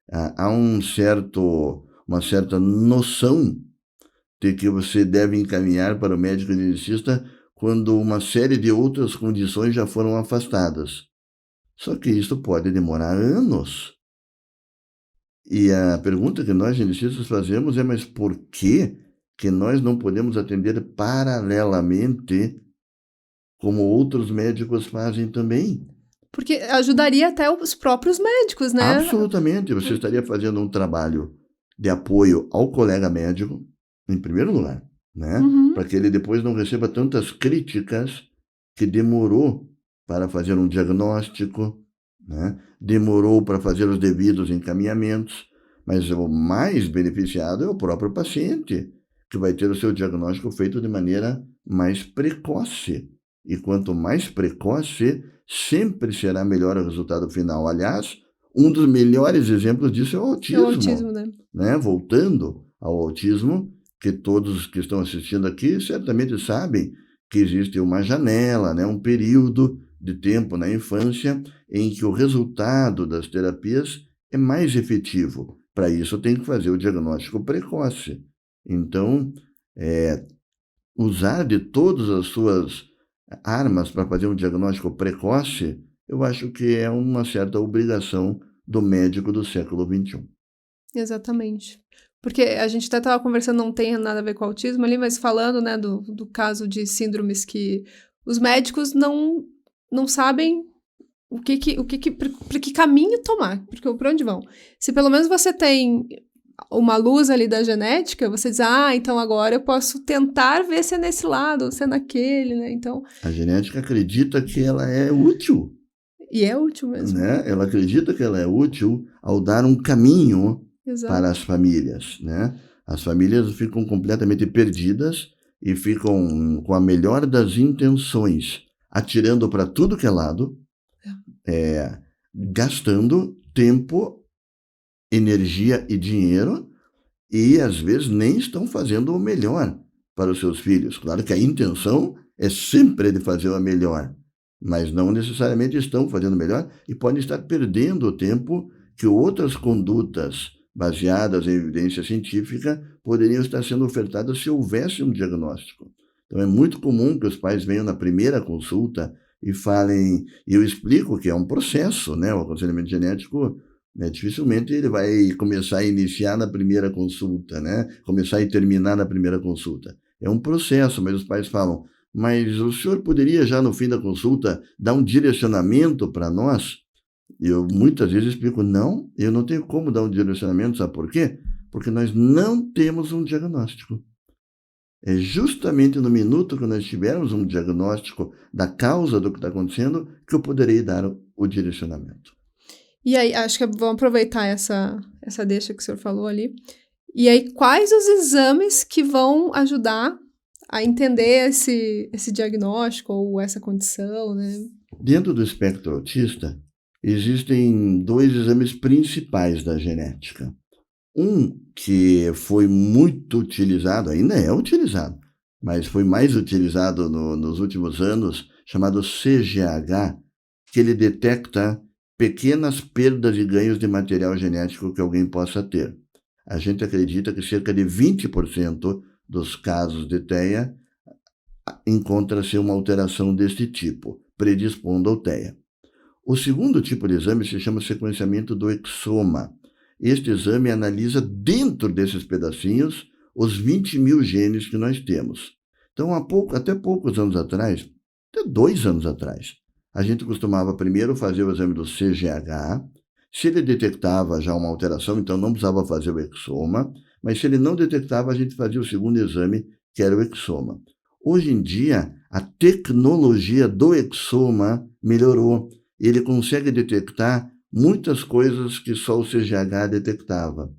Há uma certa noção de que você deve encaminhar para o médico geneticista quando uma série de outras condições já foram afastadas. Só que isso pode demorar anos. E a pergunta que nós geneticistas fazemos é, mas por que nós não podemos atender paralelamente como outros médicos fazem também. Porque ajudaria até os próprios médicos, né? Absolutamente. Você estaria fazendo um trabalho de apoio ao colega médico, em primeiro lugar, né? Para que ele depois não receba tantas críticas que demorou para fazer um diagnóstico, né? Demorou para fazer os devidos encaminhamentos, mas o mais beneficiado é o próprio paciente, que vai ter o seu diagnóstico feito de maneira mais precoce. E quanto mais precoce, sempre será melhor o resultado final. Aliás, um dos melhores exemplos disso é o autismo. É o autismo, né? Voltando ao autismo, que todos que estão assistindo aqui certamente sabem que existe uma janela, né? Um período de tempo na infância em que o resultado das terapias é mais efetivo. Para isso, tem que fazer o diagnóstico precoce. Então, usar de todas as suas armas para fazer um diagnóstico precoce, eu acho que é uma certa obrigação do médico do século XXI. Exatamente. Porque a gente até estava conversando, não tem nada a ver com autismo ali, mas falando, né, do caso de síndromes que os médicos não sabem para que caminho tomar, porque por onde vão. Se pelo menos você tem uma luz ali da genética, você diz, então agora eu posso tentar ver se é nesse lado, ou se é naquele, né? Então... A genética acredita que ela é útil. E é útil mesmo. Né? Ela acredita que ela é útil ao dar um caminho Exato. Para as famílias, né? As famílias ficam completamente perdidas e ficam com a melhor das intenções, atirando para tudo que é lado, gastando tempo, energia e dinheiro, e às vezes nem estão fazendo o melhor para os seus filhos. Claro que a intenção é sempre de fazer o melhor, mas não necessariamente estão fazendo o melhor e podem estar perdendo o tempo que outras condutas baseadas em evidência científica poderiam estar sendo ofertadas se houvesse um diagnóstico. Então é muito comum que os pais venham na primeira consulta e falem, e eu explico que é um processo, né? O aconselhamento genético, né, dificilmente ele vai começar a iniciar na primeira consulta, né? Começar e terminar na primeira consulta. É um processo, mas os pais falam, mas o senhor poderia já no fim da consulta dar um direcionamento para nós? Eu muitas vezes explico, não, eu não tenho como dar um direcionamento, sabe por quê? Porque nós não temos um diagnóstico. É justamente no minuto que nós tivermos um diagnóstico da causa do que está acontecendo que eu poderei dar o direcionamento. E aí, acho que vamos aproveitar essa deixa que o senhor falou ali. E aí, quais os exames que vão ajudar a entender esse diagnóstico ou essa condição, né? Dentro do espectro autista, existem 2 exames principais da genética. Um que foi muito utilizado, ainda é utilizado, mas foi mais utilizado nos últimos anos, chamado CGH, que ele detecta pequenas perdas e ganhos de material genético que alguém possa ter. A gente acredita que cerca de 20% dos casos de TEA encontra-se uma alteração deste tipo, predispondo ao TEA. O segundo tipo de exame se chama sequenciamento do exoma. Este exame analisa dentro desses pedacinhos os 20.000 genes que nós temos. Então, até poucos anos atrás, até 2 anos atrás, a gente costumava primeiro fazer o exame do CGH. Se ele detectava já uma alteração, então não precisava fazer o exoma, mas se ele não detectava, a gente fazia o segundo exame, que era o exoma. Hoje em dia, a tecnologia do exoma melhorou. Ele consegue detectar muitas coisas que só o CGH detectava.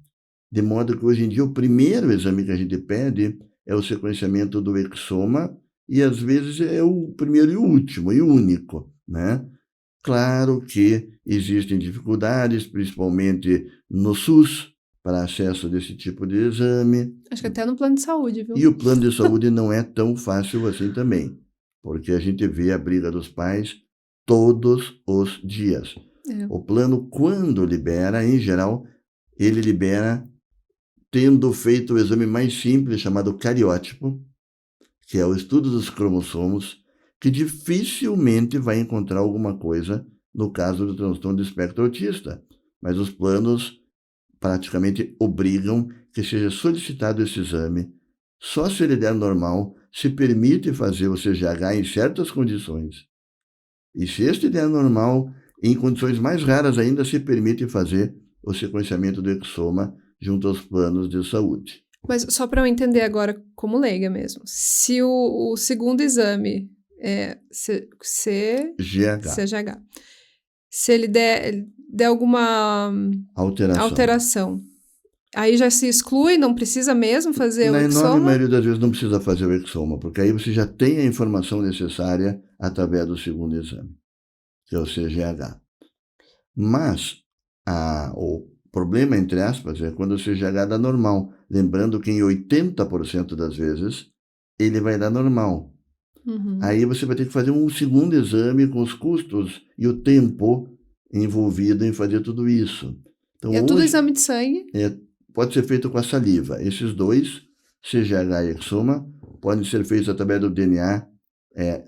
De modo que hoje em dia o primeiro exame que a gente pede é o sequenciamento do exoma e às vezes é o primeiro e o último e o único, né? Claro que existem dificuldades, principalmente no SUS, para acesso desse tipo de exame. Acho que até no plano de saúde, viu? E o plano de saúde não é tão fácil assim também, porque a gente vê a briga dos pais todos os dias. O plano, quando libera, em geral, ele libera tendo feito o exame mais simples, chamado cariótipo, que é o estudo dos cromossomos, que dificilmente vai encontrar alguma coisa no caso do transtorno do espectro autista. Mas os planos praticamente obrigam que seja solicitado esse exame. Só se ele der normal, se permite fazer o CGH em certas condições. E se este der normal, em condições mais raras ainda, se permite fazer o sequenciamento do exoma junto aos planos de saúde. Mas só para eu entender agora como leiga mesmo, se o segundo exame é CGH, se ele der alguma alteração, aí já se exclui, não precisa mesmo fazer o exoma? Na enorme maioria das vezes não precisa fazer o exoma, porque aí você já tem a informação necessária através do segundo exame, que é o CGH. Mas o problema, entre aspas, é quando o CGH dá normal. Lembrando que em 80% das vezes ele vai dar normal. Uhum. Aí você vai ter que fazer um segundo exame com os custos e o tempo envolvido em fazer tudo isso. Então, é tudo exame de sangue? Pode ser feito com a saliva. Esses dois, CGH e exoma, podem ser feitos através do DNA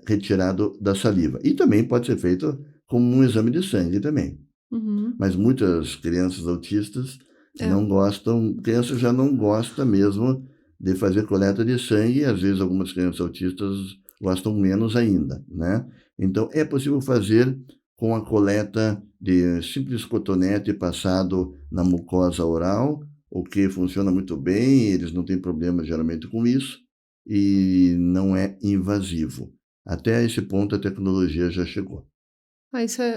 retirado da saliva. E também pode ser feito como um exame de sangue também. Uhum. Mas muitas crianças autistas não gostam, crianças já não gostam mesmo de fazer coleta de sangue, e às vezes algumas crianças autistas gostam menos ainda, né? Então, é possível fazer com a coleta de simples cotonete passado na mucosa oral, o que funciona muito bem, eles não têm problema geralmente com isso, e não é invasivo. Até esse ponto a tecnologia já chegou.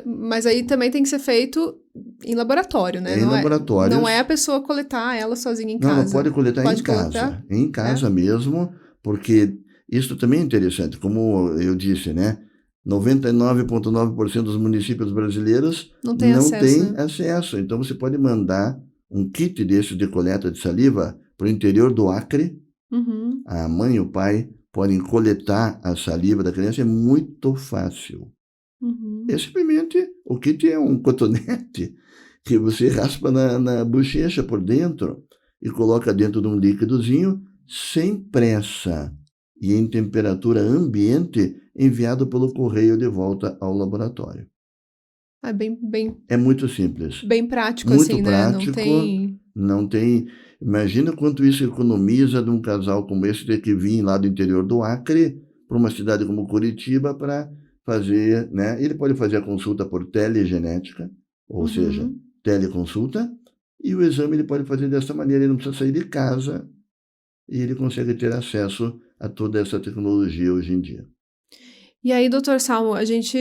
Mas aí também tem que ser feito em laboratório, né? Em laboratórios. Não é a pessoa coletar ela sozinha em casa. Não pode coletar em casa. Em casa mesmo, porque isso também é interessante. Como eu disse, né? 99,9% dos municípios brasileiros não tem acesso. Então, você pode mandar um kit desse de coleta de saliva para o interior do Acre. Uhum. A mãe e o pai podem coletar a saliva da criança. É muito fácil. Uhum. Simplesmente, o kit é um cotonete que você raspa na bochecha por dentro e coloca dentro de um líquidozinho sem pressa e em temperatura ambiente, enviado pelo correio de volta ao laboratório. É muito simples. Bem prático, muito assim, prático, né? Não tem... Imagina quanto isso economiza de um casal como esse ter que vir lá do interior do Acre para uma cidade como Curitiba para fazer, né? Ele pode fazer a consulta por telegenética, ou seja, teleconsulta, e o exame ele pode fazer dessa maneira, ele não precisa sair de casa e ele consegue ter acesso a toda essa tecnologia hoje em dia. E aí, doutor Salmo, a gente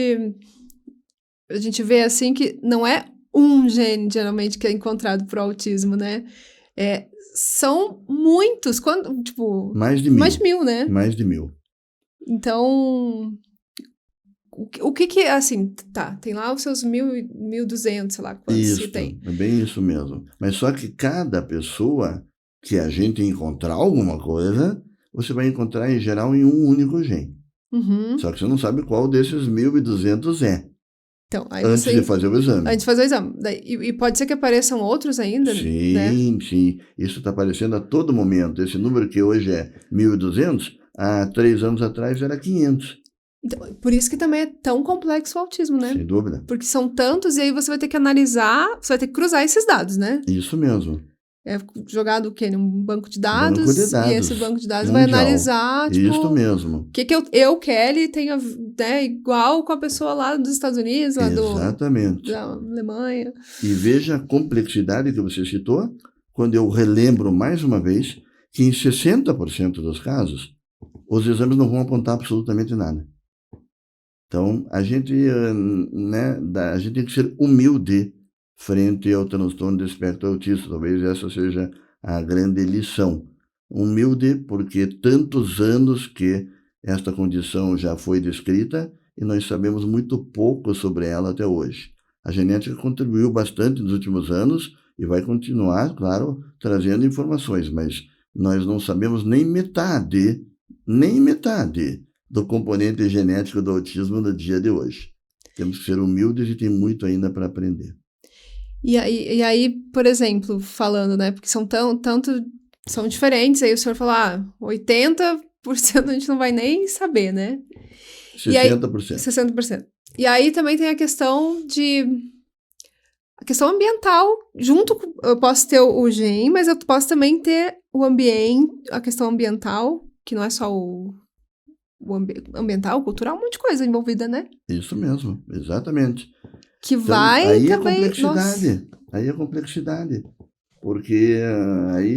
vê assim que não é um gene, geralmente, que é encontrado para o autismo, né? São muitos, mais de 1000, né? Mais de 1000. Então... O que assim, tem lá os seus 1.200, sei lá, quantos isso, que tem. É bem isso mesmo. Mas só que cada pessoa que a gente encontrar alguma coisa, você vai encontrar em geral em um único gene. Uhum. Só que você não sabe qual desses 1.200 é. Então, aí antes de fazer o exame. Antes de fazer o exame. E pode ser que apareçam outros ainda, sim, né? Sim. Isso está aparecendo a todo momento. Esse número que hoje é 1.200, há 3 anos atrás era 500. Então, por isso que também é tão complexo o autismo, né? Sem dúvida. Porque são tantos e aí você vai ter que analisar, você vai ter que cruzar esses dados, né? Isso mesmo. É jogado o quê? Num banco de dados? Banco de dados. E esse banco de dados mundial. Vai analisar, Isso mesmo. O que eu, Kelly, tenho, né, igual com a pessoa lá dos Estados Unidos, lá Exatamente. da Alemanha. E veja a complexidade que você citou, quando eu relembro mais uma vez que em 60% dos casos, os exames não vão apontar absolutamente nada. Então, a gente tem que ser humilde frente ao transtorno do espectro autista. Talvez essa seja a grande lição. Humilde porque tantos anos que esta condição já foi descrita e nós sabemos muito pouco sobre ela até hoje. A genética contribuiu bastante nos últimos anos e vai continuar, claro, trazendo informações, mas nós não sabemos nem metade do componente genético do autismo no dia de hoje. Temos que ser humildes e tem muito ainda para aprender. E aí, por exemplo, falando, né, porque são são diferentes, aí o senhor fala, 80% a gente não vai nem saber, né? 60%. E aí, 60%. E aí também tem a questão ambiental, eu posso ter o gene, mas eu posso também ter o ambiente, a questão ambiental, que não é só ambiental, cultural, um monte de coisa envolvida, né? Isso mesmo, exatamente. Que Então, vai aí também... aí a complexidade, porque aí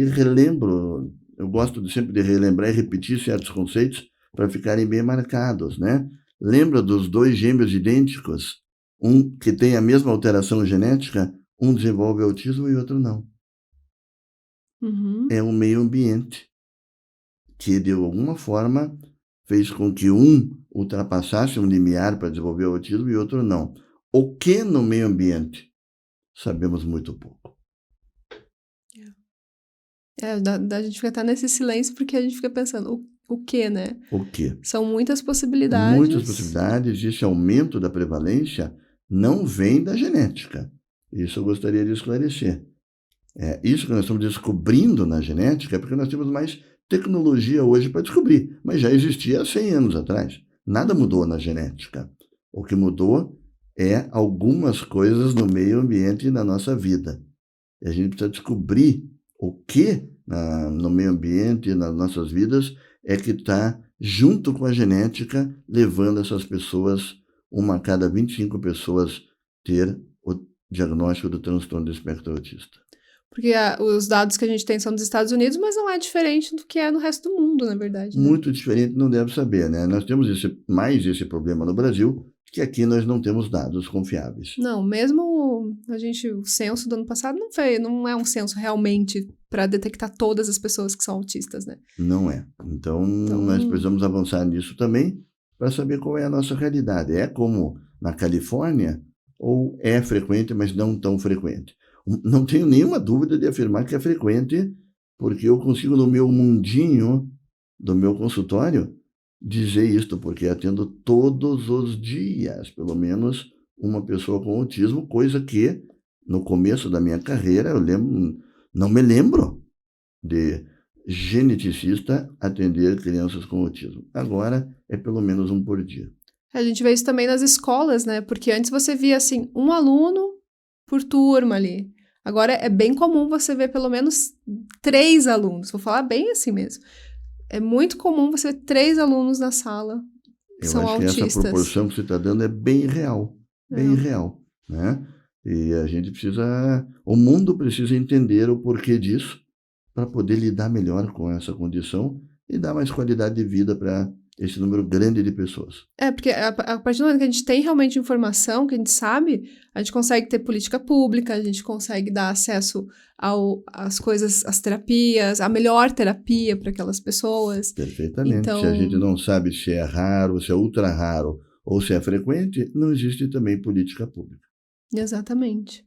eu gosto sempre de relembrar e repetir certos conceitos para ficarem bem marcados, né? Lembra dos 2 gêmeos idênticos? Um que tem a mesma alteração genética, um desenvolve autismo e outro não. Uhum. É o meio ambiente que, de alguma forma, fez com que um ultrapassasse um limiar para desenvolver o autismo e outro não. O que no meio ambiente? Sabemos muito pouco. Da gente fica até nesse silêncio porque a gente fica pensando, o que, né? O que? São muitas possibilidades. Muitas possibilidades. Esse aumento da prevalência não vem da genética. Isso eu gostaria de esclarecer. Isso que nós estamos descobrindo na genética é porque nós temos mais tecnologia hoje para descobrir, mas já existia há 100 anos atrás. Nada mudou na genética. O que mudou é algumas coisas no meio ambiente e na nossa vida. E a gente precisa descobrir o que no meio ambiente e nas nossas vidas é que está junto com a genética, levando essas pessoas, uma a cada 25 pessoas, ter o diagnóstico do transtorno do espectro autista. Porque os dados que a gente tem são dos Estados Unidos, mas não é diferente do que é no resto do mundo, na verdade. Né? Muito diferente, não deve saber, né? Nós temos mais esse problema no Brasil, que aqui nós não temos dados confiáveis. Não, mesmo o censo do ano passado não é um censo realmente para detectar todas as pessoas que são autistas, né? Não é. Então nós precisamos avançar nisso também para saber qual é a nossa realidade. É como na Califórnia ou é frequente, mas não tão frequente? Não tenho nenhuma dúvida de afirmar que é frequente, porque eu consigo no meu mundinho do meu consultório dizer isto, porque atendo todos os dias, pelo menos uma pessoa com autismo, coisa que no começo da minha carreira não me lembro de geneticista atender crianças com autismo. Agora é pelo menos um por dia. A gente vê isso também nas escolas, né? Porque antes você via assim, um aluno por turma ali. Agora é bem comum você ver pelo menos 3 alunos. Vou falar bem assim mesmo. É muito comum você ver 3 alunos na sala que são autistas. Que essa proporção que você está dando é bem real. Bem real, né? E a gente o mundo precisa entender o porquê disso para poder lidar melhor com essa condição e dar mais qualidade de vida para esse número grande de pessoas. Porque a partir do momento que a gente tem realmente informação, que a gente sabe, a gente consegue ter política pública, a gente consegue dar acesso às coisas, às terapias, a melhor terapia para aquelas pessoas. Perfeitamente. Então, se a gente não sabe se é raro, se é ultra raro ou se é frequente, não existe também política pública. Exatamente.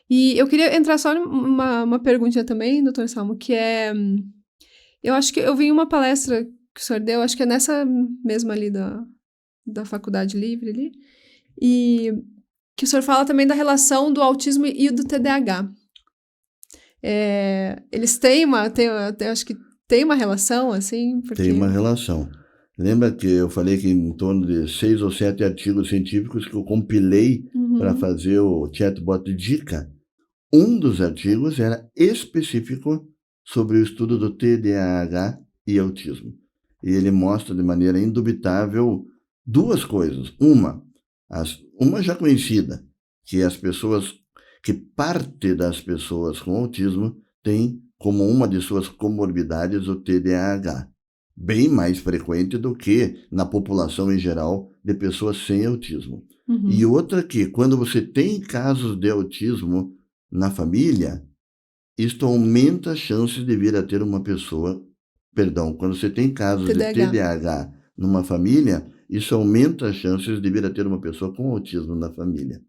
E eu queria entrar só numa perguntinha também, doutor Salmo, que é... Eu acho que eu vi uma palestra que o senhor deu, acho que é nessa mesma ali da Faculdade Livre ali, e que o senhor fala também da relação do autismo e do TDAH. Eles têm acho que tem uma relação, assim? Porque... Tem uma relação. Lembra que eu falei que em torno de 6 ou 7 artigos científicos que eu compilei para fazer o chatbot Dica? Um dos artigos era específico sobre o estudo do TDAH e autismo. E ele mostra de maneira indubitável 2 coisas. Uma já conhecida, que parte das pessoas com autismo tem como uma de suas comorbidades o TDAH, bem mais frequente do que na população em geral de pessoas sem autismo. E outra que, quando você tem casos de autismo na família, isto aumenta as chances de vir a ter uma pessoa... quando você tem casos de TDAH numa família, isso aumenta as chances de vir a ter uma pessoa com autismo na família.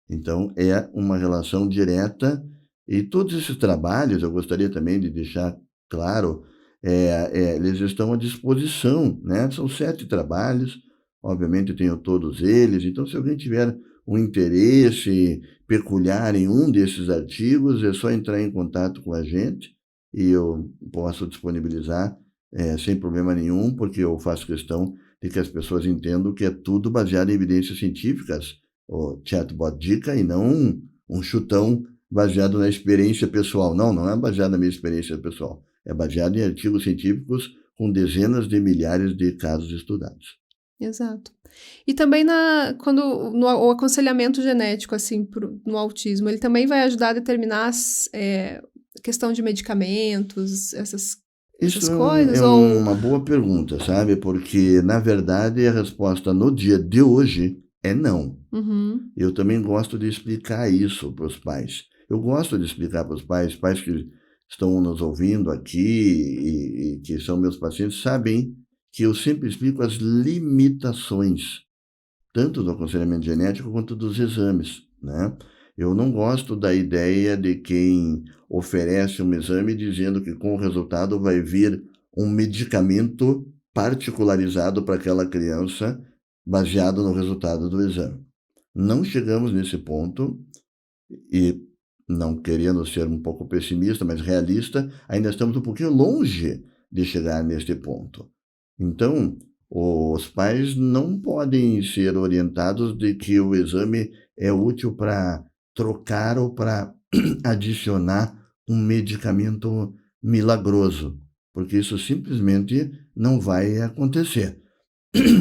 Então, é uma relação direta, e todos esses trabalhos, eu gostaria também de deixar claro, eles estão à disposição, né? São 7 trabalhos, obviamente eu tenho todos eles, então se alguém tiver um interesse peculiar em um desses artigos, é só entrar em contato com a gente, e eu posso disponibilizar sem problema nenhum, porque eu faço questão de que as pessoas entendam que é tudo baseado em evidências científicas, o chatbot Dica, e não um chutão baseado na experiência pessoal. Não é baseado na minha experiência pessoal. É baseado em artigos científicos com dezenas de milhares de casos estudados. Exato. E também o aconselhamento genético, assim, no autismo, ele também vai ajudar a determinar questão de medicamentos, essas Isso coisas? é Ou... uma boa pergunta, sabe? Porque, na verdade, a resposta no dia de hoje é não. Uhum. Eu também gosto de explicar isso para os pais. Eu gosto de explicar para os pais que estão nos ouvindo aqui e que são meus pacientes, sabem que eu sempre explico as limitações, tanto do aconselhamento genético quanto dos exames, né? Eu não gosto da ideia de quem oferece um exame dizendo que com o resultado vai vir um medicamento particularizado para aquela criança baseado no resultado do exame. Não chegamos nesse ponto e, não querendo ser um pouco pessimista, mas realista, ainda estamos um pouquinho longe de chegar neste ponto. Então, os pais não podem ser orientados de que o exame é útil para trocar ou para adicionar um medicamento milagroso, porque isso simplesmente não vai acontecer.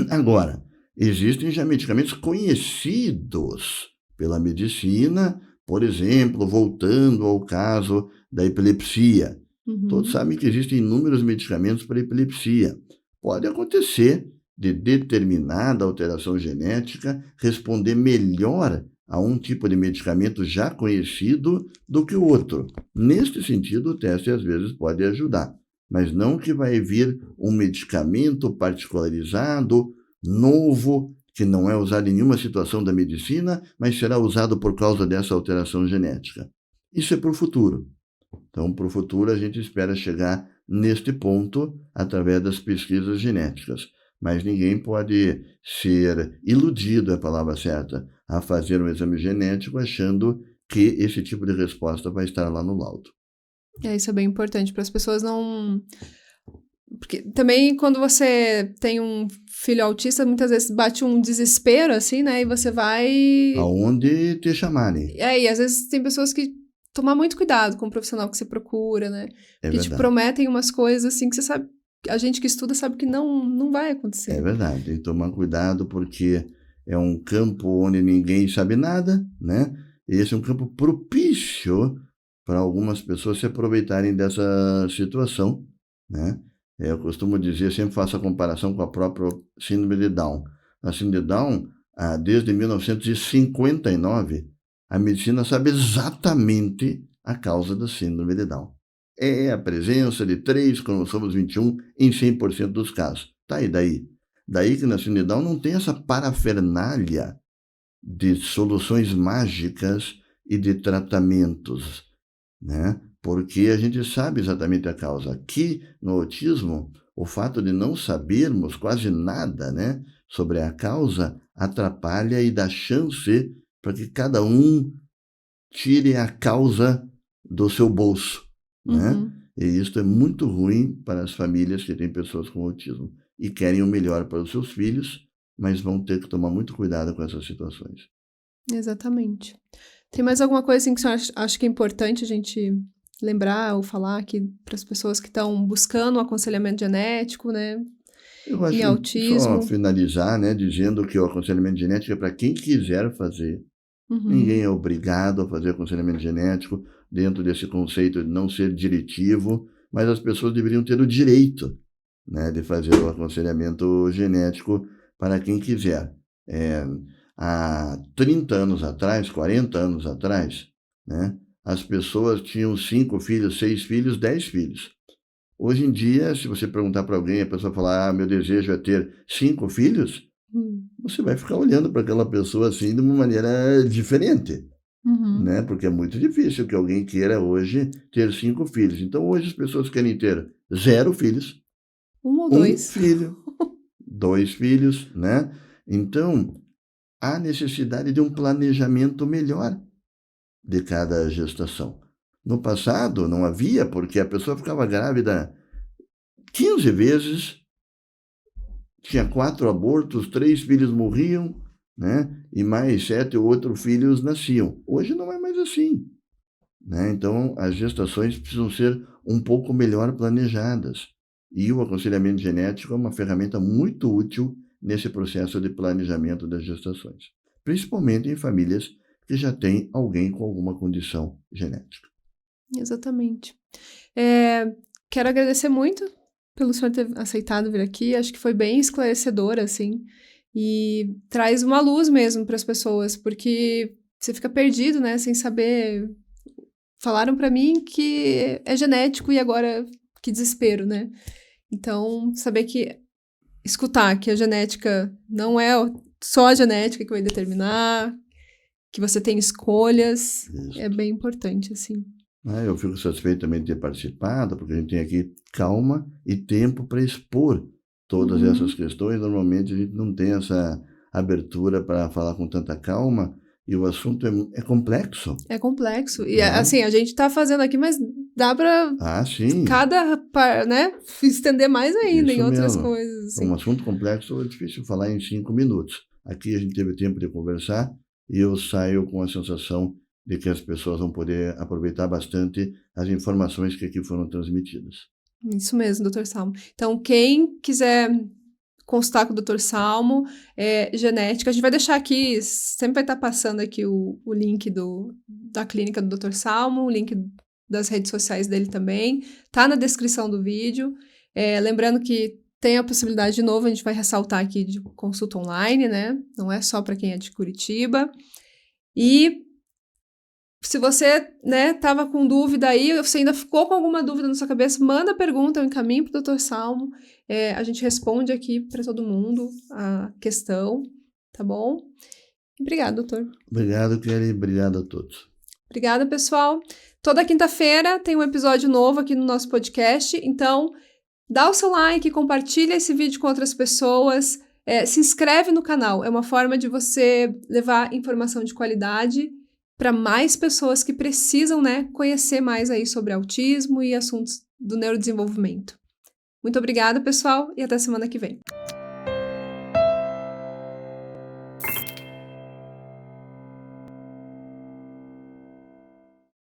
Agora, existem já medicamentos conhecidos pela medicina, por exemplo, voltando ao caso da epilepsia. Todos sabem que existem inúmeros medicamentos para epilepsia. Pode acontecer de determinada alteração genética responder melhor a um tipo de medicamento já conhecido do que o outro. Neste sentido, o teste às vezes pode ajudar, mas não que vai vir um medicamento particularizado, novo, que não é usado em nenhuma situação da medicina, mas será usado por causa dessa alteração genética. Isso é para o futuro. Então, para o futuro, a gente espera chegar neste ponto através das pesquisas genéticas. Mas ninguém pode ser iludido, é a palavra certa, a fazer um exame genético achando que esse tipo de resposta vai estar lá no laudo. Isso é bem importante para as pessoas não... Porque também quando você tem um filho autista, muitas vezes bate um desespero, assim, né? E você vai... Aonde te chamarem. E às vezes tem pessoas que tomar muito cuidado com o profissional que você procura, né? Que te prometem umas coisas assim que você sabe, a gente que estuda sabe que não vai acontecer. É verdade, tem que tomar cuidado porque é um campo onde ninguém sabe nada, né? Esse é um campo propício para algumas pessoas se aproveitarem dessa situação, né? Eu costumo dizer, sempre faço a comparação com a própria síndrome de Down. A síndrome de Down, desde 1959, a medicina sabe exatamente a causa da síndrome de Down. É a presença de 3 cromossomos 21 em 100% dos casos. Tá, e daí? Daí que na síndrome de Down não tem essa parafernália de soluções mágicas e de tratamentos, né? Porque a gente sabe exatamente a causa. Aqui, no autismo, o fato de não sabermos quase nada, né, sobre a causa atrapalha e dá chance para que cada um tire a causa do seu bolso, né? E isso é muito ruim para as famílias que têm pessoas com autismo e querem o melhor para os seus filhos, mas vão ter que tomar muito cuidado com essas situações. Exatamente. Tem mais alguma coisa assim que você acha que é importante a gente lembrar ou falar aqui para as pessoas que estão buscando um aconselhamento genético, né? Eu acho em autismo? Só finalizar, né, dizendo que o aconselhamento genético é para quem quiser fazer. Ninguém é obrigado a fazer aconselhamento genético dentro desse conceito de não ser diretivo, mas as pessoas deveriam ter o direito, né, de fazer o aconselhamento genético para quem quiser. Há 30 anos atrás, 40 anos atrás, né, as pessoas tinham 5 filhos, 6 filhos, 10 filhos. Hoje em dia, se você perguntar para alguém, a pessoa falar, meu desejo é ter 5 filhos, você vai ficar olhando para aquela pessoa assim de uma maneira diferente, né? Porque é muito difícil que alguém queira hoje ter 5 filhos. Então, hoje as pessoas querem ter 0 filhos, 1 ou 2. filho, 2 filhos, né? Então, há necessidade de um planejamento melhor de cada gestação. No passado, não havia, porque a pessoa ficava grávida 15 vezes, tinha 4 abortos, 3 filhos morriam, né? E mais 7 ou 8 filhos nasciam. Hoje não é mais assim, né? Então, as gestações precisam ser um pouco melhor planejadas. E o aconselhamento genético é uma ferramenta muito útil nesse processo de planejamento das gestações, principalmente em famílias que já têm alguém com alguma condição genética. Exatamente. Quero agradecer muito pelo senhor ter aceitado vir aqui. Acho que foi bem esclarecedor, assim, e traz uma luz mesmo para as pessoas, porque você fica perdido, né, sem saber. Falaram para mim que é genético e agora que desespero, né? Então, saber escutar que a genética não é só a genética que vai determinar, que você tem escolhas, é bem importante, assim. Eu fico satisfeito também de ter participado, porque a gente tem aqui calma e tempo para expor todas essas questões. Normalmente a gente não tem essa abertura para falar com tanta calma, e o assunto é complexo. É complexo. E, assim, a gente está fazendo aqui, mas dá para estender mais ainda em outras coisas. Assim. Um assunto complexo é difícil falar em 5 minutos. Aqui a gente teve tempo de conversar e eu saio com a sensação de que as pessoas vão poder aproveitar bastante as informações que aqui foram transmitidas. Isso mesmo, Dr. Salmo. Então, quem quiser consultar com o Dr. Salmo, genética, a gente vai deixar aqui, sempre vai estar passando aqui o link da clínica do Dr. Salmo, o link das redes sociais dele também, tá na descrição do vídeo. Lembrando que tem a possibilidade, de novo, a gente vai ressaltar aqui, de consulta online, né? Não é só para quem é de Curitiba. E se você, né, tava com dúvida aí, você ainda ficou com alguma dúvida na sua cabeça, manda pergunta, eu encaminho pro Dr. Salmo. A gente responde aqui para todo mundo a questão, tá bom? Obrigada, doutor. Obrigado, Kelly. Obrigado a todos. Obrigada, pessoal. Toda quinta-feira tem um episódio novo aqui no nosso podcast, então dá o seu like, compartilha esse vídeo com outras pessoas, se inscreve no canal. É uma forma de você levar informação de qualidade para mais pessoas que precisam, né, conhecer mais aí sobre autismo e assuntos do neurodesenvolvimento. Muito obrigada, pessoal, e até semana que vem.